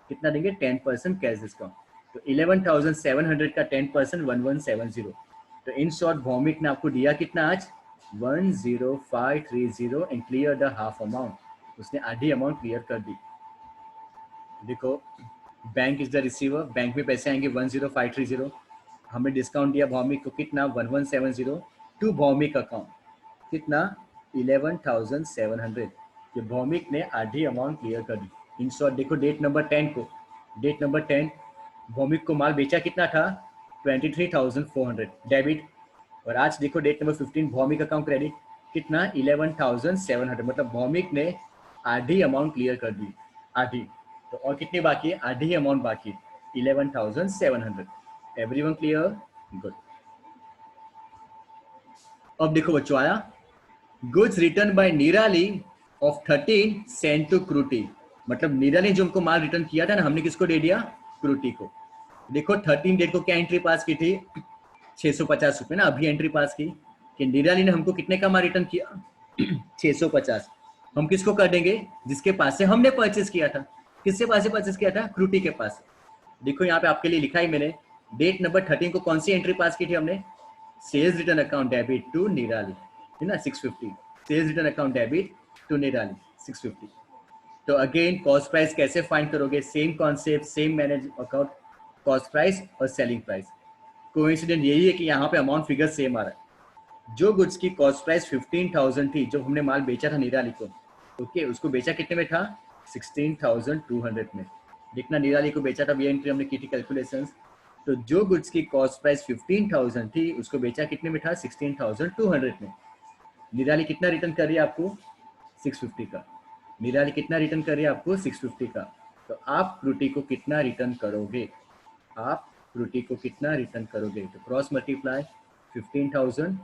कितना देंगे, 10% कैश डिस्काउंट। तो 11,700 का 10% 1170। तो इन शॉर्ट भौमिक ने आपको दिया कितना आज, 10530 and clear the half amount, उसने आधी अमाउंट क्लियर कर दी। देखो bank is the receiver, bank में पैसे आएंगे 10530, हमें डिस्काउंट दिया भौमिक को कितना, 1170 टू भौमिक अकाउंट, कितना, 11,700। ये भौमिक ने आधी अमाउंट क्लियर कर दी। इन शॉर्ट देखो डेट नंबर 10 को, डेट नंबर 10 भौमिक को माल बेचा कितना था, 23,400 डेबिट, और आज देखो date number 15 Bhaumik account credit, कितना, 11,700, मतलब भौमिक ने आधी अमाउंट क्लियर कर दी, आधी। तो और कितनी बाकी है, आधी अमाउंट बाकी, 11,700। Everyone clear, good. अब देखो बच्चों आया, गुड्स रिटर्न बाय निराली ऑफ 13 सेंट टू क्रूटी, मतलब निराली जो हमको माल रिटर्न किया था ना, हमने किसको दे दिया, क्रूटी को। देखो 13 डेट को क्या एंट्री पास की थी, 650 रुपए ना, अभी एंट्री पास की कि निराली ने हमको कितने का माल रिटर्न किया, 650। हम किसको कर देंगे, जिसके पास से हमने परचेस किया था। किससे पास से परचेस किया था? क्रूटी के पास। देखो यहाँ पे आपके लिए लिखा है मैंने, डेट नंबर 13 को कौन सी एंट्री पास की थी हमने? Sales return account debit to Nirali, है ना, 650। Sales return account debit to Nirali 650। तो अगेन कॉस्ट प्राइस कैसे फाइंड करोगे? Same concept, same manage account, cost price और सेलिंग प्राइस। कोइंसिडेंट यही है कि यहाँ पे अमाउंट फिगर सेम आ रहा है। जो गुड्स की कॉस्ट प्राइस 15,000 थी, जो हमने माल बेचा था निराली को, ओके, उसको बेचा कितने में था? 16,200 में। जितना निराली को बेचा था, ये एंट्री हमने की थी कैलकुलेशंस। तो जो गुड्स की कॉस्ट प्राइस 15,000 थी, उसको बेचा कितने में था? 16,200 में। निराली कितना रिटर्न कर रही है आपको? 650 का। निराली कितना रिटर्न कर रही है आपको? 650 का। तो आप फ्रूटी को कितना रिटर्न करोगे? आप फ्रूटी को कितना रिटर्न करोगे? तो cross multiply 15,000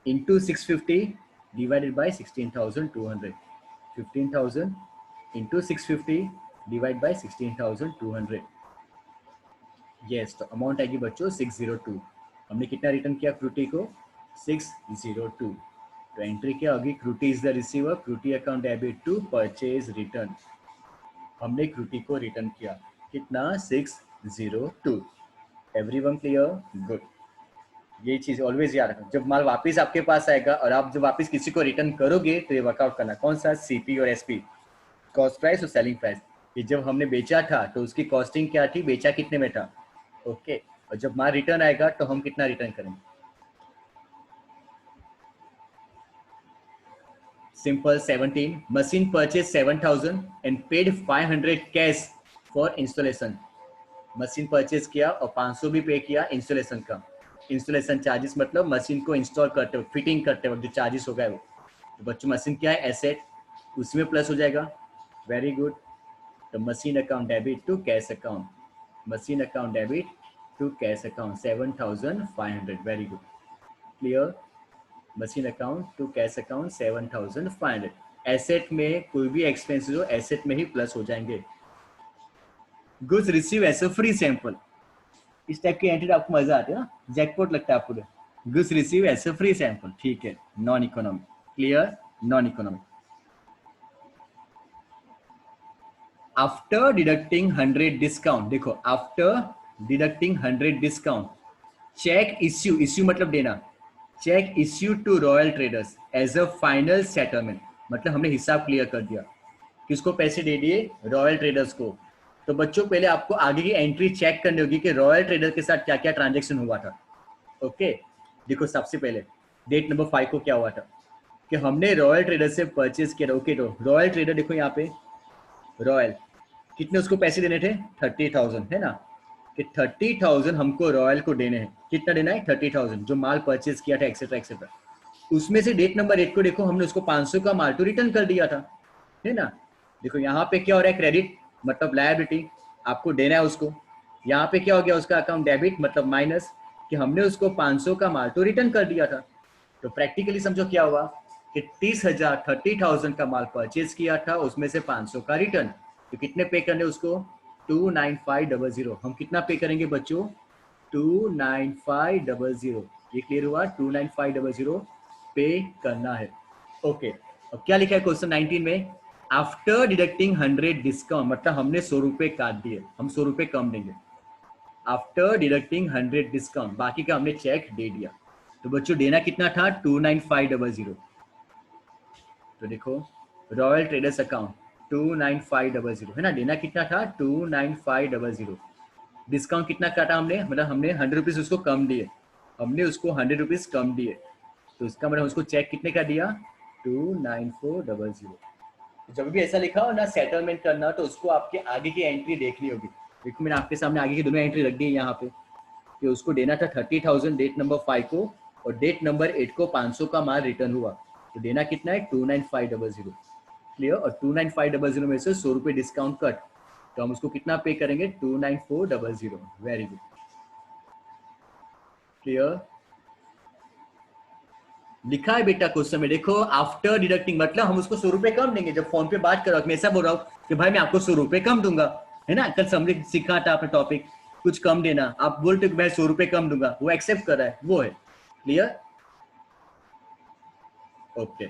into 650 divided by 16,200। 15,000 into 650 divide by 16,200। Yes, तो अमाउंट आएगी बच्चों 602। हमने कितना रिटर्न किया फ्रूटी को? 602। तो एंट्री क्या होगी? Fruity is the receiver, Fruity account debit to purchase return. हमने फ्रूटी को रिटर्न किया कितना? 602। Everyone clear? गुड। ये चीज ऑलवेज याद रखना, जब माल वापस आपके पास आएगा और आप जब वापस किसी को रिटर्न करोगे तो ये वर्कआउट करना, कौन सा? सीपी और एसपी, कॉस्ट प्राइस और सेलिंग प्राइस। ये जब हमने बेचा था तो उसकी कॉस्टिंग क्या थी, बेचा कितने में था, ओके। और जब माल रिटर्न आएगा तो हम कितना रिटर्न करेंगे? Simple 17। Machine purchase 7,000 and paid 500 cash for installation. Machine purchase किया और 500 भी पे किया इंस्टॉलेशन का। इंस्टॉलेशन चार्जेस मतलब मशीन को इंस्टॉल करते वक्त, फिटिंग करते वक्त जो चार्जेस होगा वो। तो बच्चों मशीन क्या है? एसेट, उसमें प्लस हो जाएगा। Very good. तो machine account debit to cash account, machine account debit to cash account 7,500। Very good, clear. Machine account to cash account 7,500। Asset में कोई भी एक्सपेंसेस हो, एसेट में ही प्लस हो जाएंगे। Goods receive as a free sample, इस type की entry आपको मजा आती है ना, जैकपॉट लगता है आपको। Goods receive as a free sample, ठीक है। Non economic, clear, non economic. After deducting 100 discount, देखो after deducting 100 discount, cheque issue, issue मतलब देना, cheque issue to royal traders as a final settlement, मतलब हमने हिसाब क्लियर कर दिया। किसको पैसे दे दिए? रॉयल ट्रेडर्स को। तो बच्चों पहले आपको आगे की एंट्री चेक करनी होगी कि रॉयल ट्रेडर के साथ क्या क्या ट्रांजेक्शन हुआ था। ओके, देखो सबसे पहले डेट नंबर 5 को क्या हुआ था कि हमने रॉयल ट्रेडर से परचेज किया। ओके, तो रॉयल ट्रेडर देखो यहाँ पे, रॉयल कितने उसको पैसे देने थे? 30,000, है ना, कि 30,000 हमको रॉयल को देने हैं। कितना देना है? 30,000, जो माल परचेज किया था एक्सेट्रा एक्सेट्रा। उसमें से डेट नंबर 8 को देखो, हमने उसको 500 का माल तो रिटर्न कर दिया था, है ना। देखो यहाँ पे क्या हो रहा है? क्रेडिट मतलब लायबिलिटी, आपको देना है उसको। यहाँ पे क्या हो गया? उसका अकाउंट डेबिट मतलब माइनस, कि हमने उसको 500 का माल तो रिटर्न कर दिया था। तो प्रैक्टिकली समझो क्या हुआ कि 30,000 का माल परचेज किया था, उसमें से 500 का रिटर्न। तो कितने पे करने उसको? 29500। हम कितना पे करेंगे बच्चों? 29500। ये क्लियर हुआ? 29500 पे करना है। ओके, अब क्या लिखा है क्वेश्चन 19 में? आफ्टर डिडक्टिंग 100 डिस्काउंट, मतलब हमने 100 रुपए काट दिए, हम 100 रुपए कम देंगे। आफ्टर डिडक्टिंग 100 डिस्काउंट, बाकी का हमने चेक दे दिया। तो बच्चों देना कितना था? 29500। तो देखो रॉयल ट्रेडर्स अकाउंट 29500, है ना, देना कितना था? 29500। डिस्काउंट कितना काटा हमने? मतलब हमने 100 रुपीज उसको कम दिए, हमने उसको 100 रुपीज कम दिए। तो इसका मतलब उसको चेक कितने का दिया? 29400। जब भी ऐसा लिखा हो ना सेटलमेंट करना, तो उसको आपके आगे की एंट्री देखनी होगी। देखो मैंने आपके सामने आगे की दोनों एंट्री रख दी है यहाँ पे, कि उसको देना था 30,000 डेट नंबर 5 को, और डेट नंबर 8 को 500 का माल रिटर्न हुआ। तो देना कितना है? 29500, क्लियर। और 29500 में से 100 रुपये डिस्काउंट कट, तो हम उसको कितना पे करेंगे? 29400। Very good, clear. लिखा है बेटा क्वेश्चन में, देखो आफ्टर डिडक्टिंग मतलब हम उसको 100 रुपए कम देंगे। जब फोन पे बात करो मैं ऐसा बोल रहा हूँ कि भाई मैं आपको 100 रुपए कम दूंगा, है ना, कल समझे सीखा था आपने टॉपिक, कुछ कम देना, आप बोलते मैं 100 रुपए कम दूंगा, वो एक्सेप्ट कर रहा है, वो है, क्लियर। ओके,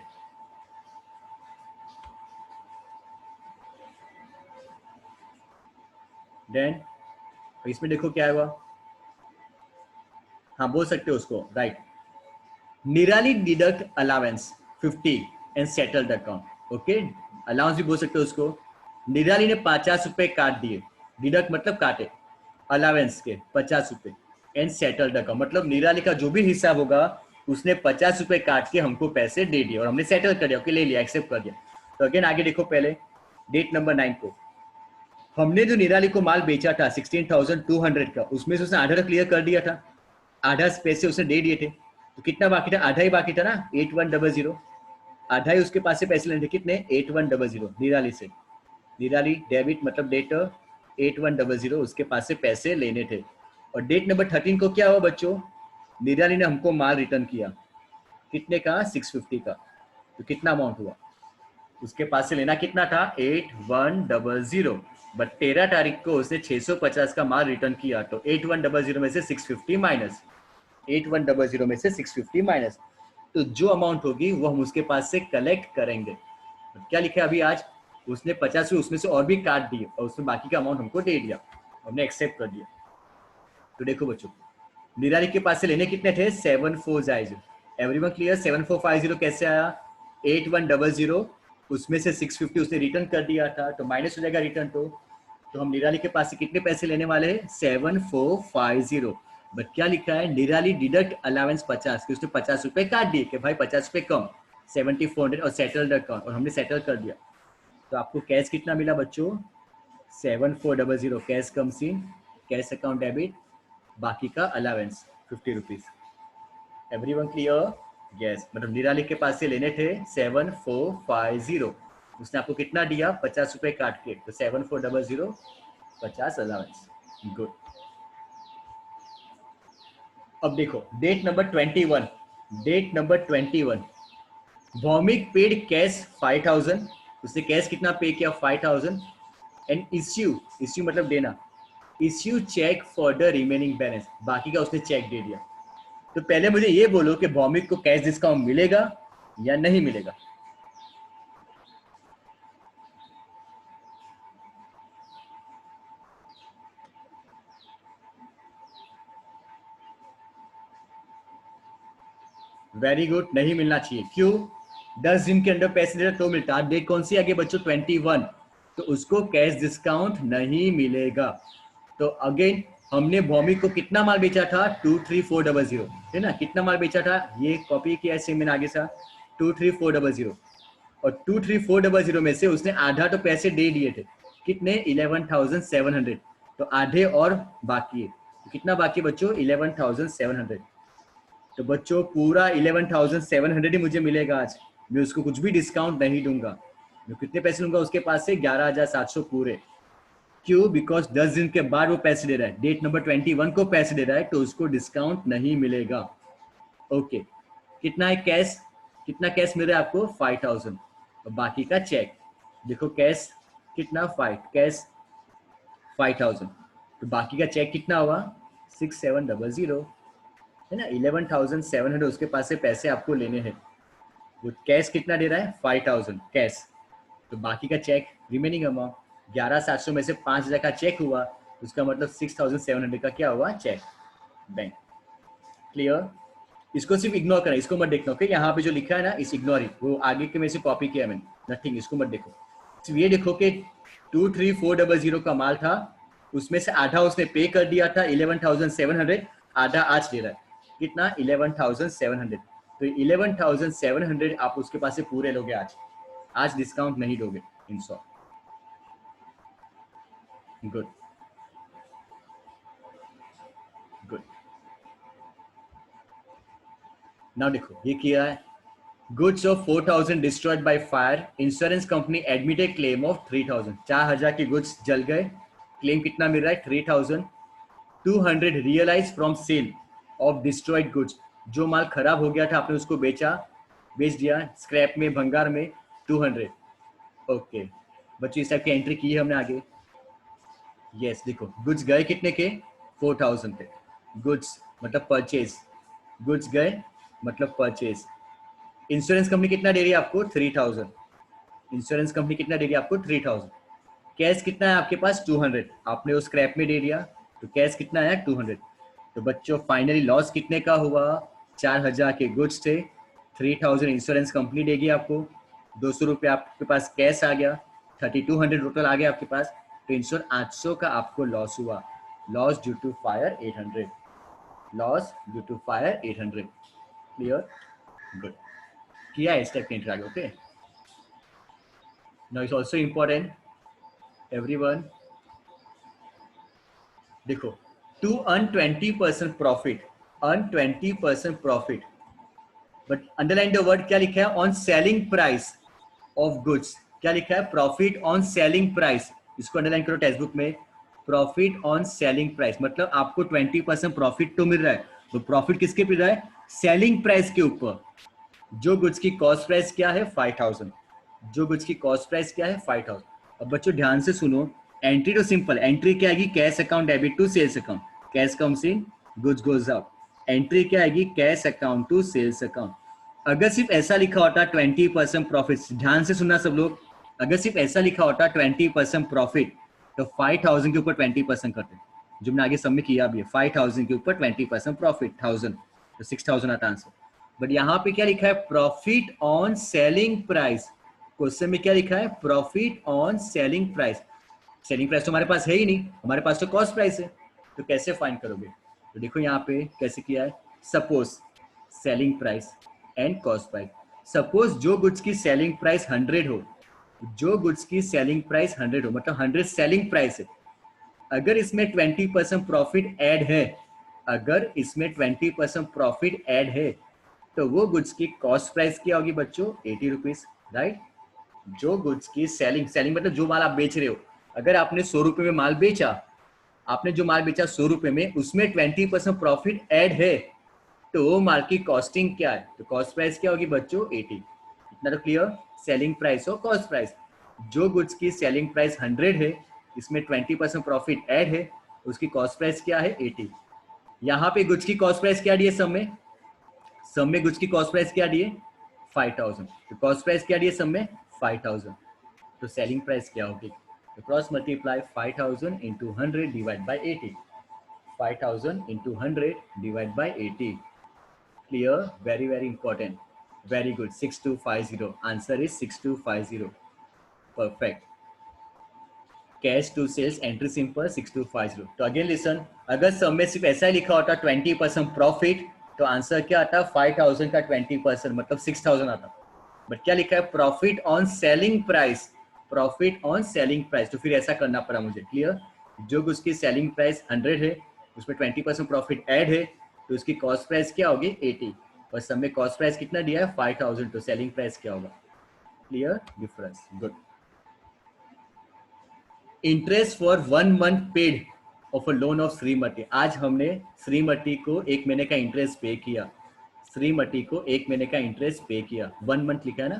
देन इसमें देखो क्या हुआ, हाँ बोल सकते हो उसको, राइट। निराली deduct allowance 50 and settled account, okay. Allowance भी बोल सकते हो उसको। निराली ने 50 रुपए काट दिए, डिडक्ट मतलब काटे, अलावेंस के 50 रुपए, एंड सेटल्ड अकाउंट मतलब निराली का जो भी हिसाब होगा उसने 50 रुपए काट के हमको पैसे दे दिए और हमने सेटल कर दिया, ओके, ले लिया, एक्सेप्ट कर दिया। तो अगेन आगे देखो, पहले डेट नंबर 9 को हमने जो निराली को माल बेचा था 16,200 का, उसमें से उसने आधा क्लियर कर दिया था, आधा पैसे उसने दे दिए थे, तो कितना बाकी था, आधा ही बाकी था ना, 8100, आधा ही उसके पास से पैसे लेने थे, कितने, 8100 निराली से। निराली डेबिट मतलब डेटर 8100 उसके पास से पैसे लेने थे। और डेट नंबर 13 को क्या हुआ बच्चों, निराली ने हमको माल रिटर्न किया, कितने का, 650 का। तो कितना अमाउंट हुआ, उसके पास से लेना कितना था, 8100, बट 13 तारीख को उसने 650 का माल रिटर्न किया, तो 8100 में से 650 माइनस, 8100 में से 650 माइनस, तो जो अमाउंट होगी वो हम उसके पास से कलेक्ट करेंगे। तो क्या लिखा है अभी, आज उसने 50 उसमें से और भी काट दिए और उसमें बाकी का अमाउंट हमको दे दिया, हमने एक्सेप्ट कर दिया। तो देखो बच्चों, निराली के पास से लेने कितने थे, 7450, एवरीवन क्लियर, 7450 कैसे आया, 8100 उसमें से 650 उसने रिटर्न कर दिया था, तो माइनस हो जाएगा रिटर्न। तो हम निराली के पास से कितने पैसे लेने वाले हैं, 7450, बट क्या लिखा है, निराली डिडक्ट अलावेंस 50, कि उसने 50 रुपए काट दिए कि भाई 50 रुपए कम, 7400 और सेटल्ड अकाउंट, और हमने सेटल कर दिया। तो आपको कैश कितना मिला बच्चों, 7400 cash comes in, cash account debit, बाकी का allowance 50 rupees. Everyone clear, yes, मतलब निराली के पास से लेने थे 7450, उसने आपको कितना दिया, 50 रुपए काट के, तो 7400 50 अलावेंस, गुड। अब देखो date number 21, date number 21, Bhaumik paid cash 5000, उसने कैश कितना पे किया, 5000, एंड इश्यू, इश्यू मतलब देना, issue cheque for the remaining balance, बाकी का उसने चेक दे दिया। तो पहले मुझे ये बोलो कि भौमिक को कैश डिस्काउंट मिलेगा या नहीं मिलेगा। वेरी गुड, नहीं मिलना चाहिए, क्यों, 10 दिन के अंदर पैसे दे तो मिलता, डेट कौन सी आगे बच्चों, 21, तो उसको कैश डिस्काउंट नहीं मिलेगा। तो अगेन हमने भौमिक को कितना माल बेचा था, 23400, है ना, कितना माल बेचा था, ये कॉपी किया है मैंने आगे से, 23400, और 23400 में से उसने आधा तो पैसे दे दिए थे, कितने, 11,700, तो आधे और बाकी है, तो कितना बाकी बच्चों, 11,700। तो बच्चों पूरा 11,700 ही मुझे मिलेगा आज, मैं उसको कुछ भी डिस्काउंट नहीं दूंगा। मैं कितने पैसे लूंगा उसके पास से, 11,700 पूरे। क्यों, बिकॉज 10 दिन के बाद वो पैसे दे रहा है, डेट नंबर 21 को पैसे दे रहा है, तो उसको डिस्काउंट नहीं मिलेगा। ओके, कितना है कैश, कितना कैश मिल रहा है आपको, 5000, और बाकी का चेक, देखो कैश कितना, 5 कैश 5000, तो बाकी का चेक कितना हुआ, 6700, है ना, 11,700 उसके पास से पैसे आपको लेने हैं, वो कैश कितना दे रहा है, 5000 कैश, तो बाकी का चेक रिमेनिंग अमाउंट 11,700 में से 5,000 का चेक हुआ, उसका मतलब 6,700 का क्या हुआ, चेक, बैंक। क्लियर, इसको सिर्फ इग्नोर करना, इसको मत देखना, ओके, यहाँ पे जो लिखा है ना, इस इग्नोर ही, वो आगे के में से कॉपी किया मैंने, नथिंग, इसको मत देखो, सिर्फ ये देखो कि 23400 का माल था, उसमें से आधा उसने पे कर दिया था 11,700, आधा आज दे रहा है, कितना, 11,700, तो 11,700 आप उसके पास से पूरे लोगे आज, आज डिस्काउंट नहीं दोगे, in short, good, good. Now देखो ये किया है, goods of 4,000 destroyed by fire, insurance company admitted claim of 3,000, 4,000 की गुड्स जल गए, क्लेम कितना मिल रहा है, 3,000, 200 realise from sale of destroyed goods, जो माल खराब हो गया था आपने उसको बेचा, बेच दिया स्क्रैप में, भंगार में, 200, ओके। बच्चों इस टाइप की एंट्री की है हमने आगे, यस देखो गुड्स गए कितने के, 4,000 के, गुड्स मतलब परचेज, गुड्स गए मतलब परचेज, इंश्योरेंस कंपनी कितना दे रही है आपको, 3,000, इंश्योरेंस कंपनी कितना दे रही है आपको, 3,000, कैश कितना है आपके पास 200, आपने उस स्क्रैप में दे दिया तो कैश कितना आया 200। तो बच्चों फाइनली लॉस कितने का हुआ, 4000 के गुड्स थे, 3000 इंश्योरेंस कंपनी देगी आपको, 200 रुपये आपके पास कैश आ गया, 3200 टोटल आ गया आपके पास। तो इंश्योर 800 का आपको लॉस हुआ, loss due to fire 800, loss due to fire 800। Clear, good, किया है स्टेप के आगे। Okay, now it's also important everyone, देखो, to earn 20% profit, earn 20% profit, but underline the word क्या लिखा है, on selling price of goods, क्या लिखा है, प्रॉफिट ऑन सेलिंग प्राइस, इसको अंडरलाइन करो टेक्स्ट बुक में, प्रॉफिट ऑन सेलिंग प्राइस, मतलब आपको 20% प्रॉफिट तो मिल रहा है, तो प्रॉफिट किसके मिल रहा है, सेलिंग प्राइस के ऊपर। जो गुड्स की कॉस्ट प्राइस क्या है 5000, जो गुड्स की कॉस्ट प्राइस क्या है 5000। अब बच्चों ध्यान से सुनो, एंट्री तो सिंपल, एंट्री क्या आएगी, cash account debit to sales account, cash comes in goods goes out, entry क्या आएगी, cash account to sales account. अगर सिर्फ ऐसा लिखा होता 20% प्रॉफिट, ध्यान से सुनना सब लोग, अगर सिर्फ ऐसा लिखा होता 20% प्रॉफिट तो 5000 के ऊपर 20% करते, जो मैंने आगे सबमिट किया भी है, 5000 के ऊपर 20% प्रॉफिट 1000, तो 6000 आता आंसर। बट यहाँ पे क्या लिखा है, profit on selling price, question में क्या लिखा है, profit on selling price, selling price तो हमारे पास है ही नहीं, हमारे पास तो कॉस्ट प्राइस है, तो कैसे फाइंड करोगे। तो देखो यहाँ पे कैसे किया है, suppose selling price and cost price, suppose जो गुड्स की सेलिंग प्राइस 100 हो, जो गुड्स की सेलिंग प्राइस 100 हो, मतलब 100 सेलिंग प्राइस है, अगर इसमें 20% प्रॉफिट ऐड है, अगर इसमें 20% प्रॉफिट ऐड है, तो वो गुड्स की कॉस्ट प्राइस क्या होगी बच्चों, 80 रुपीज, राइट। जो गुड्स की सेलिंग, सेलिंग मतलब जो माल आप बेच रहे हो, अगर आपने 100 रुपए में माल बेचा, आपने जो माल बेचा 100 रुपए में, उसमें 20% प्रॉफिट ऐड है, तो वो माल की कॉस्टिंग क्या है, तो कॉस्ट प्राइस क्या होगी बच्चों 80। इतना तो क्लियर, सेलिंग प्राइस और कॉस्ट प्राइस। जो गुड्स की सेलिंग प्राइस 100 है, इसमें 20% प्रॉफिट ऐड है, उसकी कॉस्ट प्राइस क्या है 80। यहाँ पे गुड्स की कॉस्ट प्राइस क्या दी है, सब में गुड्स की कॉस्ट प्राइस क्या दी है 5000, तो कॉस्ट प्राइस क्या दी है सब में 5000, तो सेलिंग प्राइस क्या होगी, तो cross multiply 5000 into 100 divide by 80, 5000 into 100 divide by 80। Clear, very very important, very good, 6250, answer is 6250, perfect। Cash to sales entry simple 6250। तो अगेन लिसन, अगर सब में सिर्फ ऐसा ही लिखा होता 20% प्रॉफिट, तो आंसर क्या आता 5000 का 20% मतलब 6000 आता, बट क्या लिखा है, profit on selling price, profit on selling price, तो फिर ऐसा करना पड़ा मुझे। क्लियर, जो उसकी सेलिंग प्राइस 100 है, उसमें 20% प्रॉफिट ऐड है, तो उसकी कॉस्ट प्राइस क्या होगी 80, और सब में कॉस्ट प्राइस कितना दिया है 5000, तो सेलिंग प्राइस क्या होगा। Clear difference, good. Interest for 1 month paid of a loan of Shrimati, आज हमने श्रीमती को 1 महीने का इंटरेस्ट पे किया, श्रीमती को 1 महीने का इंटरेस्ट पे किया, 1 मंथ लिखा है ना।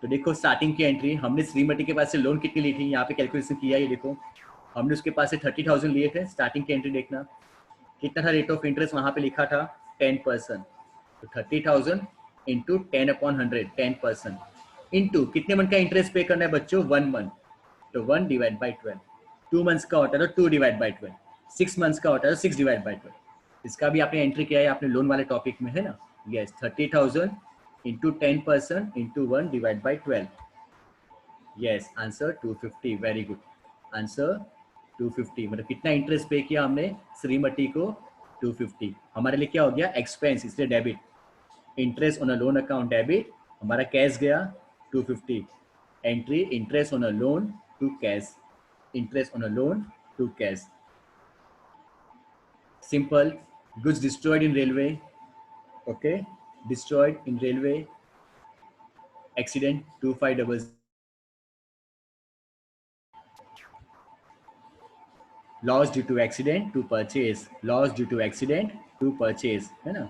तो देखो स्टार्टिंग की एंट्री, हमने श्रीमती के पास से लोन कितनी ली थी, यहाँ पे कैलकुलेशन किया, ये देखो हमने उसके पास से 30,000 लिए थे, स्टार्टिंग की एंट्री देखना कितना था, रेट ऑफ इंटरेस्ट वहां पे लिखा था 10%, तो 30,000 इंटू 10/100, 10% इंटू कितने मंथ का इंटरेस्ट पे करना है बच्चों 1 मंथ, तो 1 डिवाइड बाई 12, 2 मंथ्स का होता है तो 2 डिवाइड बाई 12, 6 मंथ्स का होता है तो 6 डिवाइड बाई 12। इसका भी आपने एंट्री किया है आपने लोन वाले टॉपिक में, है ना। Yes, 30,000 into 10% into 1 divide by 12, yes answer 250, very good, answer 250, मतलब कितना इंटरेस्ट पे किया हमने श्रीमती को 250, हमारे लिए क्या हो गया एक्सपेंस, इसलिए debit, interest on a loan account debit, हमारा कैश गया 250, entry interest on a loan to cash, interest on a loan to cash, simple. Goods destroyed in railway, okay, destroyed in railway accident 2500, loss due to accident to purchase, loss due to accident to purchase, है ना।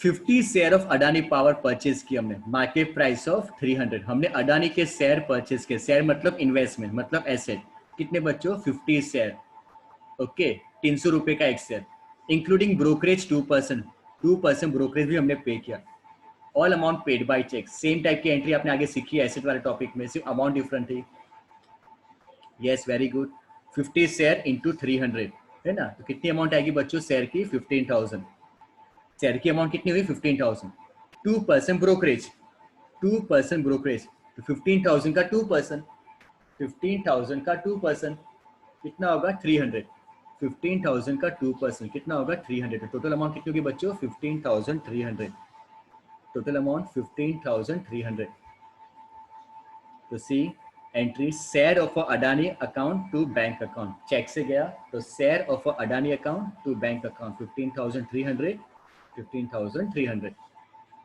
50 share of Adani power purchase की हमने, market price of 300, हमने अडानी के share purchase के, share मतलब investment मतलब asset, कितने बच्चों 50 शेयर, ओके, 300 रुपए का एक शेयर, इंक्लूडिंग ब्रोकरेज 2%, 2% ब्रोकरेज भी हमने पे किया, all amount paid by cheque, same type की एंट्री आपने आगे सीखी है एसेट वाले टॉपिक में, सिर्फ अमाउंट डिफरेंट थी। Yes, very good. 50 share into 300 है ना, तो कितनी अमाउंट आएगी बच्चों शेयर की? 15,000। शेयर की अमाउंट कितनी हुई? 15,000। 2% ब्रोकरेज, 2% ब्रोकरेज, तो 15,000 का 2%, 15,000 का 2% कितना होगा? 300। 15,000 का 2% कितना होगा? 300। टोटल अमाउंट कितनी होगी बच्चों? 15,300। Total amount 15,300। तो C entry share of Adani account to bank account, cheque से गया तो share of Adani account to bank account 15,300, 15,300।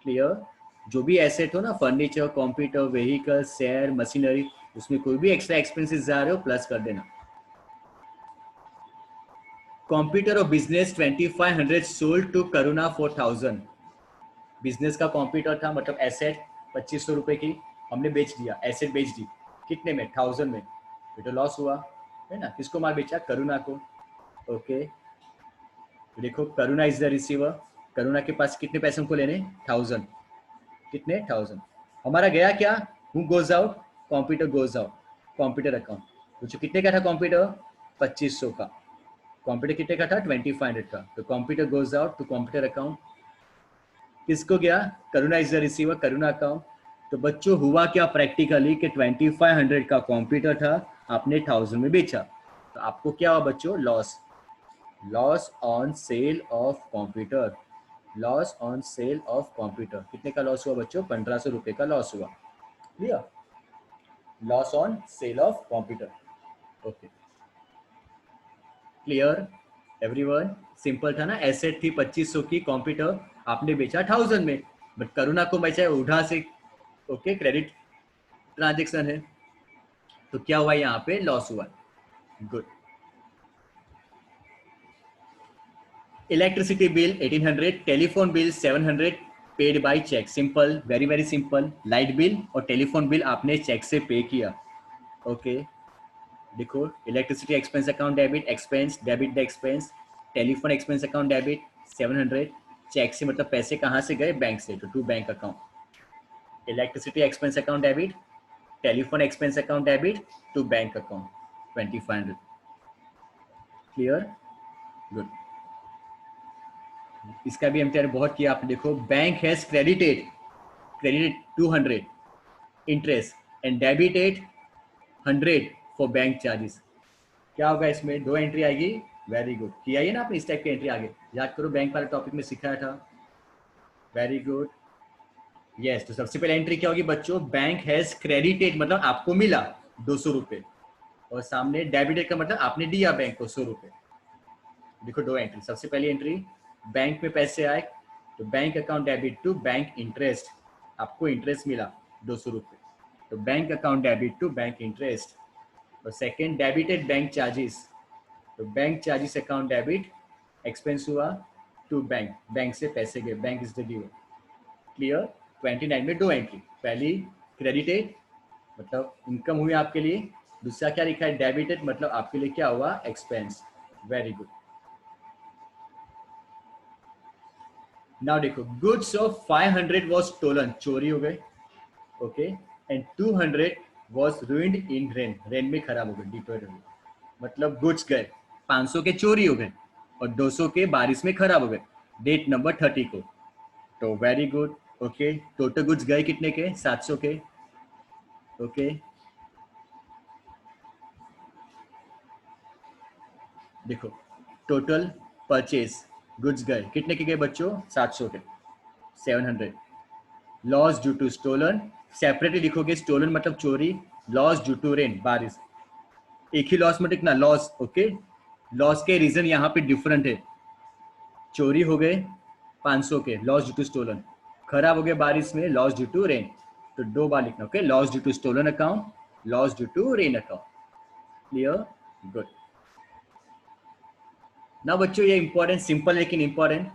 Clear? जो भी एसेट हो ना, furniture, computer, vehicle, share, machinery, उसमें कोई भी एक्स्ट्रा एक्सपेंसेस जा रहे हो प्लस कर देना। Computer of business 2500 sold to Karuna 4000। Business का कंप्यूटर था, मतलब एसेट 2500 रुपए की हमने बेच दिया, एसेट बेच दी कितने में? 1000 में, ये तो लॉस हुआ है ना। किसको माल बेचा? करुणा को। ओके, तो देखो करुणा इज द रिसीवर, करुणा के पास कितने पैसे हमको लेने? 1000। कितने? 1000। हमारा गया क्या? Who goes out? Computer goes out, computer account. तो जो कितने का था कंप्यूटर? 2500 का। कंप्यूटर कितने का था? 2500 का। तो computer goes out to computer account. किसको गया? Karuna is the receiver, Karuna account. तो बच्चों हुआ क्या प्रैक्टिकली कि 2500 का कंप्यूटर था, आपने 1000 में बेचा, तो आपको क्या हुआ बच्चों? Loss. Loss on sale of computer, loss on sale of computer. कितने का लॉस हुआ बच्चों? 1500 रुपए का लॉस हुआ। Clear? Loss on sale of computer. Okay, clear everyone? Simple था ना, एसेट थी 2500 की, कंप्यूटर आपने बेचा 1000 में, बट करुणा को बेचा उठा से। ओके, क्रेडिट ट्रांजेक्शन है, तो क्या हुआ यहाँ पे? लॉस हुआ। Good. Electricity bill 1800, telephone bill 700 paid by cheque. Simple, very very simple. Light bill और टेलीफोन बिल आपने चेक से पे किया। ओके, देखो electricity expense account debit, expense debit the expense. Telephone expense account debit 700, cheque से मतलब पैसे कहाँ से गए? बैंक से, तो to bank account. Electricity expense account debit, telephone expense account debit to bank account 2500। Clear? Good. इसका भी हम तैयारी बहुत किया आपने। देखो bank has credited, credited 200 interest and debited 100 for bank charges. क्या होगा इसमें? दो एंट्री आएगी। वेरी गुड, किया ही ना आपने इस टाइप की एंट्री। आगे याद करो, बैंक वाले टॉपिक में सिखाया था। Very good. यस, तो सबसे पहले एंट्री क्या होगी बच्चों? बैंक हैज क्रेडिटेड मतलब आपको मिला 200 रुपए, और सामने डेबिटेड का मतलब आपने दिया बैंक को 100 रुपए। देखो दो एंट्री। सबसे पहली एंट्री, बैंक में पैसे आए तो bank account debit to bank interest, आपको इंटरेस्ट मिला 200 रुपए, तो bank account debit to bank interest. और सेकेंड, डेबिटेड बैंक चार्जेस, तो bank charges account debit, expense हुआ टू बैंक, बैंक से पैसे गए, bank is the due. Clear? 29 में दो एंट्री। पहली क्रेडिटेड मतलब इनकम हुई आपके लिए, दूसरा क्या लिखा है? डेबिटेड मतलब आपके लिए क्या हुआ? एक्सपेंस। Very good. नाउ देखो, गुड्स ऑफ 500 वॉज स्टोलन, चोरी हो गए। Okay, and 200 was ruined in rain, rain में खराब हो गए, डिटोर हो गए। मतलब गुड्स गए 500 के चोरी हो गए और 200 के बारिश में खराब हो गए, डेट नंबर 30 को। तो very good. Okay, total goods गए कितने के? 700 के। ओके, देखो टोटल परचेज गुड्स गए कितने के? गए बच्चों 700 के, 700। Loss due to stolen, separately लिखोगे, स्टोलन मतलब चोरी, लॉस ड्यू टू रेन बारिश, एक ही लॉस में टिकना लॉस। ओके, लॉस के रीजन यहाँ पे डिफरेंट है। चोरी हो गए 500 के, लॉस ड्यू टू स्टोलन, खराब हो गए बारिश में, लॉस ड्यू टू रेन। तो दो बार लिखना। Okay, loss due to stolen account, loss due to rain account. Clear? Good. ना बच्चों ये इंपॉर्टेंट, सिंपल लेकिन इंपॉर्टेंट।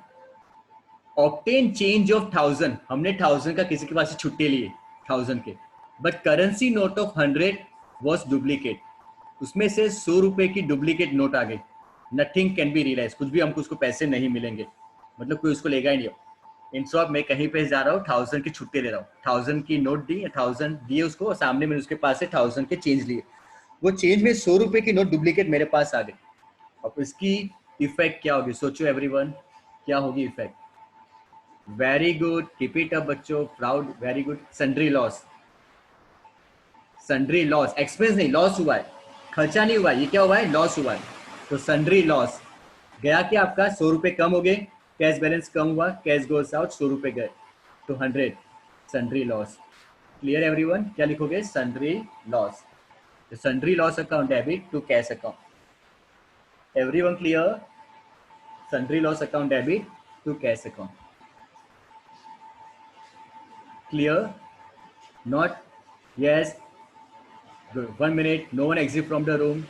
ऑब्टेन चेंज ऑफ 1000, हमने 1000 का किसी के पास से छुट्टे लिए 1000 के, but currency note of 100 was duplicate, उसमें से 100 रुपए की डुप्लीकेट नोट आ गई। नथिंग कैन बी रियलाइज, कुछ भी हमको उसको पैसे नहीं मिलेंगे, मतलब कोई उसको लेगा ही नहीं। इन शॉप मैं कहीं पे जा रहा हूँ, 1000 की छुट्टी ले रहा हूँ, 1000 की नोट दी, 1000 दिए उसको, और सामने मैंने उसके पास से 1000 के चेंज लिए, वो चेंज में 100 रुपए की नोट डुप्लीकेट मेरे पास आ गई। अब इसकी इफेक्ट क्या होगी, सोचो एवरीवन, क्या होगी effect? Very good, keep it up बच्चों, proud, very good. Sundry loss, sundry loss, expense नहीं, लॉस हुआ है, खर्चा नहीं हुआ है, ये क्या हुआ है, लॉस हुआ है। तो सन्ड्री लॉस गया कि आपका 100 रुपए कम हो गए, कैश बैलेंस कम हुआ, कैश गोस आउट, 100 रुपए गए, तो 100, सन्ड्री लॉस। Clear everyone? क्या लिखोगे, sundry loss. Sundry loss account debit to cash account. Everyone clear? Sundry loss account debit to cash account. Clear? Not? Yes. Good. 1 minute. No one exit from the room.